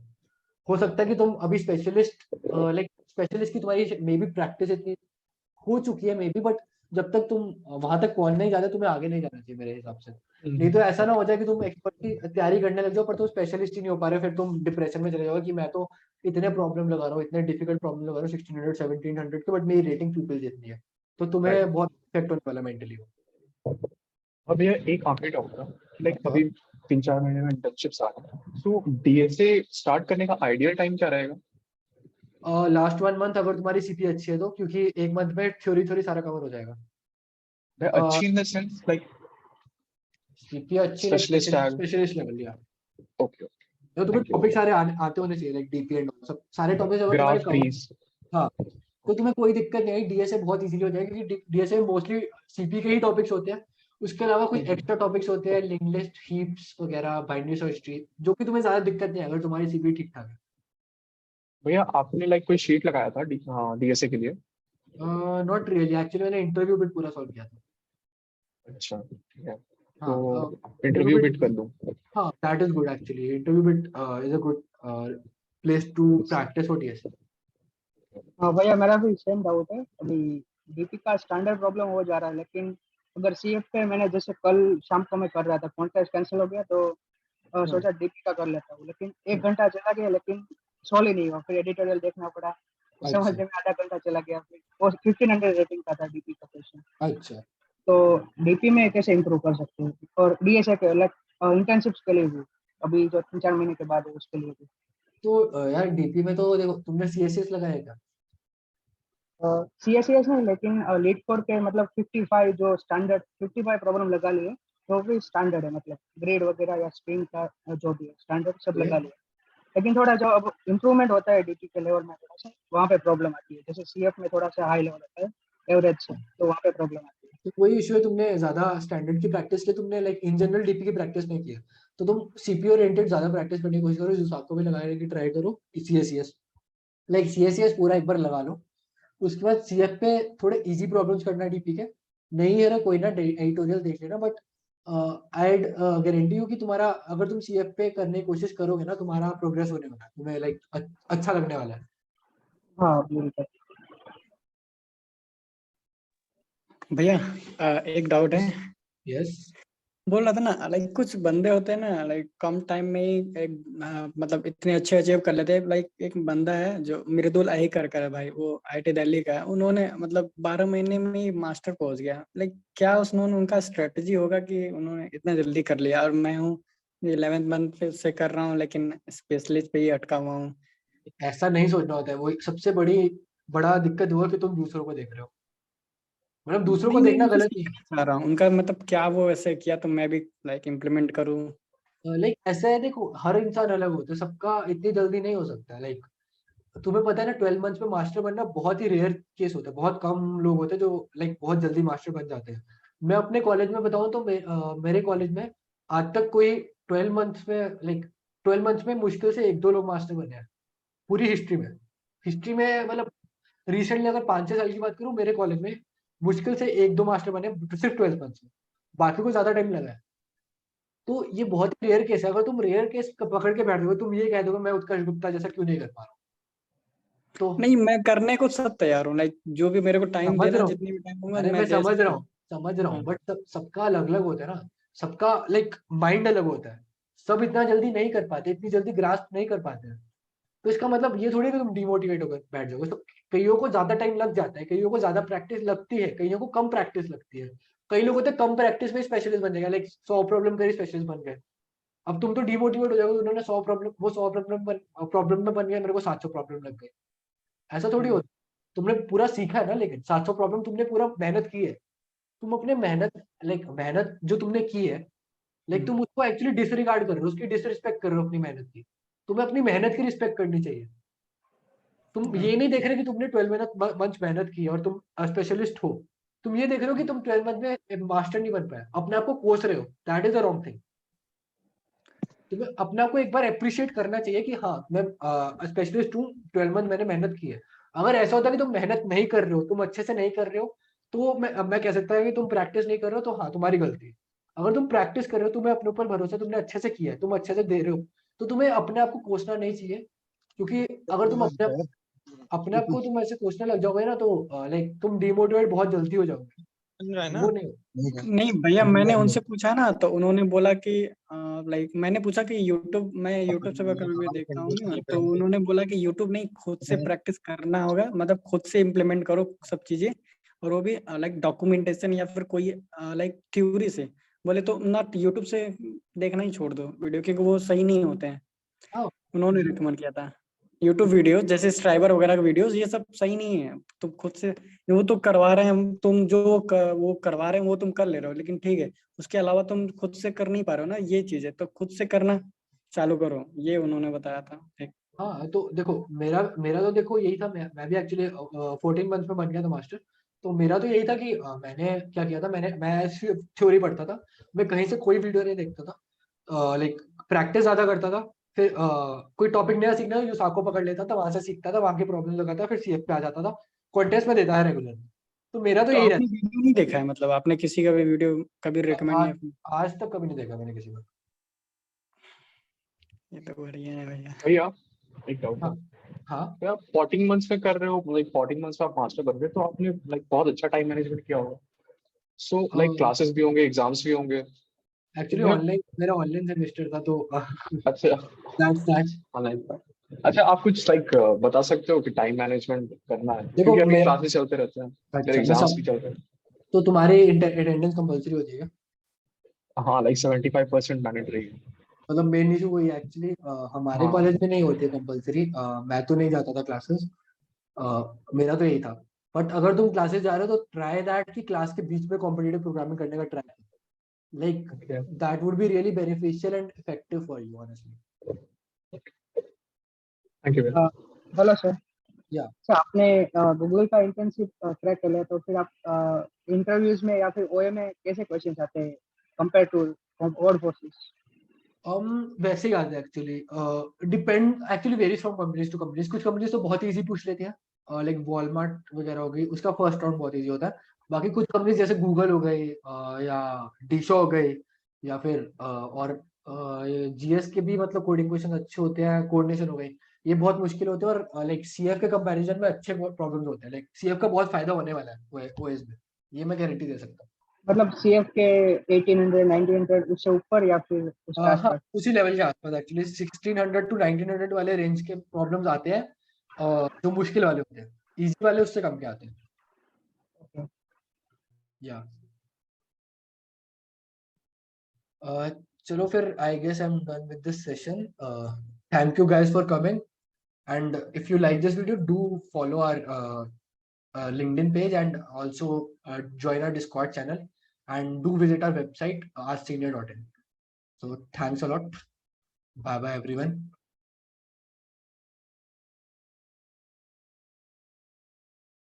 हो सकता है कि तुम अभी स्पेशलिस्ट स्पेशलिस्ट की तुम्हारी मे बी प्रैक्टिस इतनी हो चुकी है मे बी, बट जब तक तुम वहां तक पहुंच नहीं जाते तुम्हें आगे नहीं जाना चाहिए मेरे हिसाब से। नहीं तो ऐसा ना हो जाए कि तुम एक्सपर्ट की तैयारी करने लग जाओ पर तुम स्पेशलिस्ट ही नहीं हो पा रहे, फिर तुम डिप्रेशन में चले जाओगे कि मैं तो इतने प्रॉब्लम लगा रहा हूँ, इतने डिफिकल्ट प्रॉब्लम लगा रहा हूँ 1600 1700 के, बट मेरी रेटिंग पीपल जितनी है, तो तुम्हें बहुत इफेक्ट होने वाला मेंटली। अब ये एक आखिरी डाउट था, लाइक अभी 3-4 महीने में इंटर्नशिप्स आ रहे हैं, सो डीएसए स्टार्ट करने का आइडियल टाइम क्या रहेगा? लास्ट 1 मंथ अगर तुम्हारी सीपी अच्छी है तो, क्योंकि 1 मंथ में थ्योरी सारा कवर हो जाएगा। अच्छी in the sense like CP अच्छी लाइक स्पेशलिस्ट लेवल या ओके तो तुम्हें टॉपिक सारे आते होने चाहिए लाइक डीपी एंड सब सारे टॉपिक्स अगर तुम्हारे कवर। हाँ तो तुम्हें कोई दिक्कत नहीं है, डीएसए बहुत इजीली हो जाएगा क्योंकि डीएसए में मोस्टली सीपी के ही टॉपिक्स होते हैं, उसके अलावा कुछ एक्स्ट्रा टॉपिक्स होते हैं लिंक लिस्ट हीप्स वगैरह बाइनरी सर्च ट्री, जो कि तुम्हें ज्यादा दिक्कत नहीं है अगर तुम्हारी सीपी ठीक ठाक है। भैया आपने लाइक कोई शीट लगाया था डीएसए के लिए? नॉट रियली, एक्चुअली मैंने इंटरव्यू बिट पूरा सॉल्व किया था। अच्छा ठीक है, हाँ तो इंटरव्यू बिट कर लूं। हाँ that is good actually, InterviewBit is a good place to practice for DSA. हाँ भैया मेरा भी सेम डाउट है, अभी डीपी का स्टैंडर्ड प्रॉब्लम हो जा रहा है, लेकिन अगर सीएफ पे मैंने जैसे कल शाम को मैं कर रहा था, कॉन्टेस्ट कैंसिल हो गया तो सोचा डीपी का कर लेता हूँ, लेकिन 1 घंटा चला गया लेकिन सॉल्व ही नहीं हुआ, फिर एडिटोरियल देखना पड़ा, समझने में आधा घंटा चला गया, फिर वो 1500 रेटिंग का था डीपी का क्वेश्चन। अच्छा तो डीपी में कैसे इम्प्रूव कर सकते हैं, और डीएसए के अलग इंटर्नशिप्स के लिए भी अभी जो 3-4 महीने के बाद है उसके लिए भी। तो यार डीपी में तो देखो तुमने सीएसएस लगाया क्या? सीएसएस नहीं, लेकिन लीड कोड के मतलब 55 जो स्टैंडर्ड 55 प्रॉब्लम लगा लिए, तो भी स्टैंडर्ड है, मतलब ग्रेड वगैरह या स्ट्रिंग का जो भी है स्टैंडर्ड सब लगा लिया, लेकिन थोड़ा जो अब इम्प्रूवमेंट होता है डीपी के लेवल में थोड़ा सा वहाँ पे प्रॉब्लम आती है, जैसे सीएफ में थोड़ा सा हाई लेवल होता है एवरेज से, तो वहाँ पे प्रॉब्लम आती है। तो वही इशू है, तुमने ज्यादा स्टैंडर्ड की प्रैक्टिस की, तुमने लाइक इन जनरल डीपी की प्रैक्टिस नहीं किया, तो तुम सीपी ओरिएंटेड ज्यादा प्रैक्टिस करने की कोशिश करो, जुसाको भी लगाने की ट्राई करो, सीएससीएस लाइक सीएससीएस पूरा एक बार लगा लो, उसके बाद सीएफ पे थोड़े इजी प्रॉब्लम्स करना डीपी के, नहीं है ना कोई ना एडिटोरियल देख लेना, बट आई गारंटी यू कि तुम्हारा अगर तुम सीएफ पे करने की कोशिश करोगे ना तुम्हारा प्रोग्रेस होने वाला है, तुम्हें लाइक अच्छा लगने वाला है। हाँ बिल्कुल भैया एक डाउट है। यस बोल रहा था ना लाइक कुछ बंदे होते हैं ना लाइक कम टाइम में ही एक मतलब इतने अच्छे अचीव कर लेते हैं, लाइक एक बंदा है जो मृदुल अहिकर है भाई, वो आईटी दिल्ली का है, उन्होंने मतलब 12 महीने में ही मास्टर पहुंच गया, लाइक क्या उन्होंने उनका स्ट्रेटजी होगा कि उन्होंने इतना जल्दी कर लिया, और मैं हूँ 11th मंथ से कर रहा हूँ लेकिन स्पेशलिस्ट पे ही अटका हुआ हूँ। ऐसा नहीं सोचना होता है, वो एक सबसे बड़ा दिक्कत हुआ कि तुम दूसरों को देख रहे हो, मतलब दूसरों को नहीं, मैं देखना उनसे गलत नहीं है। सीखना चाह रहा हूँ उनका, मतलब क्या वो ऐसे किया तो मैं भी लाइक इम्प्लीमेंट करूँ। लाइक ऐसा है, देखो हर इंसान अलग होता है, सबका इतनी जल्दी नहीं हो सकता। लाइक तुम्हें पता है ना 12 मंथ्स में मास्टर बनना बहुत ही रेयर केस होता है, बहुत कम लोग होते हैं जो लाइक बहुत जल्दी मास्टर बन जाते हैं। मैं अपने कॉलेज में बताऊं तो मेरे कॉलेज में आज तक कोई 12 मंथ्स में लाइक 12 मंथ्स में मुश्किल से 1-2 लोग मास्टर बने हैं पूरी हिस्ट्री में मतलब रिसेंटली अगर 5-6 साल की बात करूं, मेरे कॉलेज में मुश्किल से 1-2 मास्टर बने सिर्फ 12 मंथ्स में, बाकी को ज्यादा टाइम लगा है। तो ये बहुत ही रेयर केस है। अगर तुम रेयर केस पकड़ के बैठ दोगे, तुम ये कह दोगे मैं उत्कर्ष गुप्ता जैसा क्यों नहीं कर पा रहा हूँ, तो नहीं, मैं करने को सब तैयार हूँ, लाइक जो भी मेरे को टाइम समझ देना, रहा हूँ। जितनी भी टाइम दूंगा अरे मैं मैं दे समझ सकता रहा हूँ। हूँ, समझ रहा हूँ, हाँ। बट सबका अलग अलग होता है ना, सबका लाइक माइंड अलग होता है। सब इतना जल्दी नहीं कर पाते, इतनी जल्दी ग्रास्प नहीं कर पाते हैं। तो इसका मतलब ये थोड़ी कि तुम डिमोटिवेट होकर बैठ जाओगे। तो कईयों को ज्यादा टाइम लग जाता है, कईयों को ज्यादा प्रैक्टिस लगती है, कईयों को कम प्रैक्टिस लगती है। कई लोग होते हैं कम प्रैक्टिस में स्पेशलिस्ट बन जाएगा, लाइक 100 प्रॉब्लम के स्पेशलिस्ट बन गए। अब तुम तो डिमोटिवेट हो जाओगे, उन्होंने 100 प्रॉब्लम में बन गया, मेरे को 700 प्रॉब्लम लग गई। ऐसा थोड़ी होता। तुमने पूरा सीखा है ना, लेकिन 700 प्रॉब्लम तुमने पूरा मेहनत की है। तुम अपने मेहनत जो तुमने की है, लाइक तुम उसको एक्चुअली डिसरिगार्ड कर रहे हो, उसकी डिसरिस्पेक्ट कर रहे हो अपनी मेहनत की। तुम्हें अपनी मेहनत की रिस्पेक्ट करनी चाहिए। तुम ये नहीं देख रहे कि तुमने 12 मंथ मेहनत की है और तुम स्पेशलिस्ट हो। तुम ये देख रहे हो कि तुम 12 मंथ में मास्टर नहीं बन पाए, अपने आप को कोस रहे हो। That is the wrong thing. तुम्हें अपने आप को एक बार अप्रिशिएट करना चाहिए कि हाँ मैं स्पेशलिस्ट हूँ, 12 मंथ मैंने मेहनत की है। अगर ऐसा होता है कि तुम मेहनत नहीं कर रहे हो, तुम अच्छे से नहीं कर रहे हो, तो मैं कह सकता हूँ कि तुम प्रैक्टिस नहीं कर रहे हो, तो हाँ तुम्हारी गलती है। अगर तुम प्रैक्टिस कर रहे हो, तुम्हें अपने ऊपर भरोसा, तुमने अच्छे से किया है, तुम अच्छे से दे रहे हो, तो तुम्हें अपने आप को कोसना नहीं चाहिए। क्योंकि अगर तुम अपने आप को तुम ऐसे कोसने लग जाओगे ना, तो लाइक तुम डिमोटिवेट बहुत जल्दी हो जाओगे। वो नहीं। नहीं भैया, मैंने उनसे पूछा ना तो उन्होंने बोला कि लाइक मैंने पूछा कि मैं यूट्यूब से कभी भी देखता हूँ ना, तो उन्होंने बोला कि यूट्यूब नहीं, खुद से प्रैक्टिस करना होगा, मतलब खुद से इम्प्लीमेंट करो सब चीजें, और वो भी लाइक डॉक्यूमेंटेशन या फिर कोई लाइक थ्योरी से। बोले तो ना यूट्यूब से देखना ही छोड़ दो वीडियो, क्योंकि वो सही नहीं होते हैं। उन्होंने रिकमेंड किया था यूट्यूब वीडियो, जैसे स्ट्राइबर वगैरह के वीडियोस, ये सब सही नहीं है। तुम खुद से वो तो करवा रहे हैं, तुम जो वो करवा रहे हैं वो तुम कर ले रहे हो, लेकिन ठीक है, उसके अलावा तुम खुद से कर नहीं पा रहे हो ना, ये चीज है, तो खुद से करना चालू करो, ये उन्होंने बताया था। हाँ तो देखो, मेरा मेरा तो देखो यही था। मैं भी एक्चुअली 14 मंथ में बन गया था मास्टर। तो मेरा तो यही था कि मैंने क्या किया था, मैं थ्योरी पढ़ता था। मैं कहीं से कोई वीडियो नहीं देखता था, लाइक प्रैक्टिस ज्यादा करता था। फिर कोई टॉपिक नया सीखना है, यूसाको को पकड़ लेता था, वहां से सीखता था, वहां की प्रॉब्लम लगाता था, फिर सीएफ पे आ जाता था। कॉन्टेस्ट में देता है रेगुलर। तो मेरा तो तो यही आपने रहता वीडियो नहीं देखा है, मतलब आपने किसी का भी वीडियो कभी है। रिकमेंड आज नहीं? आज तक कभी नहीं देखा मैंने किसी को। ये तो बढ़िया है भैया। भैया एक डाउट है। हाँ तो आप 14 मंथ्स में कर रहे हो, लाइक 14 मंथ्स में आप मास्टर बन गए, तो आपने लाइक बहुत अच्छा टाइम मैनेजमेंट किया होगा। सो लाइक क्लासेस भी होंगे, एग्जाम्स भी होंगे। एक्चुअली तो ऑनलाइन, मेरा ऑनलाइन सेमेस्टर था, तो अच्छा दैट्स ऑनलाइन था। अच्छा, आप कुछ लाइक बता सकते हो कि टाइम मैनेजमेंट करना है, देखो क्योंकि अभी मेरा, क्लासेस चलते रहते हैं, फिर अच्छा एग्जाम्स भी चलते हैं। तो तुम्हारी अटेंडेंस कंपलसरी होती है? हाँ, लाइक 75% मैंडेटरी। मतलब मेन इशू वही एक्चुअली, हमारे हाँ, कॉलेज में नहीं होती है कंपलसरी। मैं तो नहीं जाता था क्लासेस। मेरा तो यही था। बट अगर तुम क्लासेस जा रहे हो, तो ट्राई दैट कि क्लास के बीच में कॉम्पिटिटिव प्रोग्रामिंग करने का try, like that would be really beneficial and effective for you honestly. Thank you. Hello sir. या अच्छा, आपने गूगल का इंटर्नशिप क्रैक कर लिया, तो फिर आप इंटरव्यूज में या फिर ओए में कैसे क्वेश्चन आते हैं कंपेयर टू वर्ड फोर्सेस? वैसे ही आता है actually. Depend actually varies from companies to companies. कुछ कंपनीज तो बहुत इजी पूछ लेती हैं, लाइक वॉलमार्ट वगैरह हो गई, उसका फर्स्ट राउंड बहुत इजी होता है। बाकी कुछ कंपनीज जैसे गूगल हो गई, या डिशो हो गई, या फिर और जीएस के भी मतलब कोडिंग क्वेश्चन अच्छे होते हैं, कोऑर्डिनेशन हो गई, ये बहुत मुश्किल होते हैं। और लाइक सीएफ के कंपैरिजन में अच्छे प्रॉब्लम्स होते हैं। लाइक सीएफ का बहुत फायदा होने वाला है ओएस में, ये मैं गारंटी दे सकता हूँ। मतलब सीएफ के 1800 1900 उससे ऊपर या फिर उसके हाँ, आसपास? उसी लेवल के आसपास एक्चुअली 1600 to 1900 वाले रेंज के प्रॉब्लम्स आते हैं, जो मुश्किल वाले होते हैं। इजी वाले उससे कम के आते हैं। या चलो फिर, I guess I am done with this session. Thank you guys for coming, and if you like this video, do follow our LinkedIn page and also join our Discord channel and do visit our website, AskSenior.in. So thanks a lot. Bye bye everyone.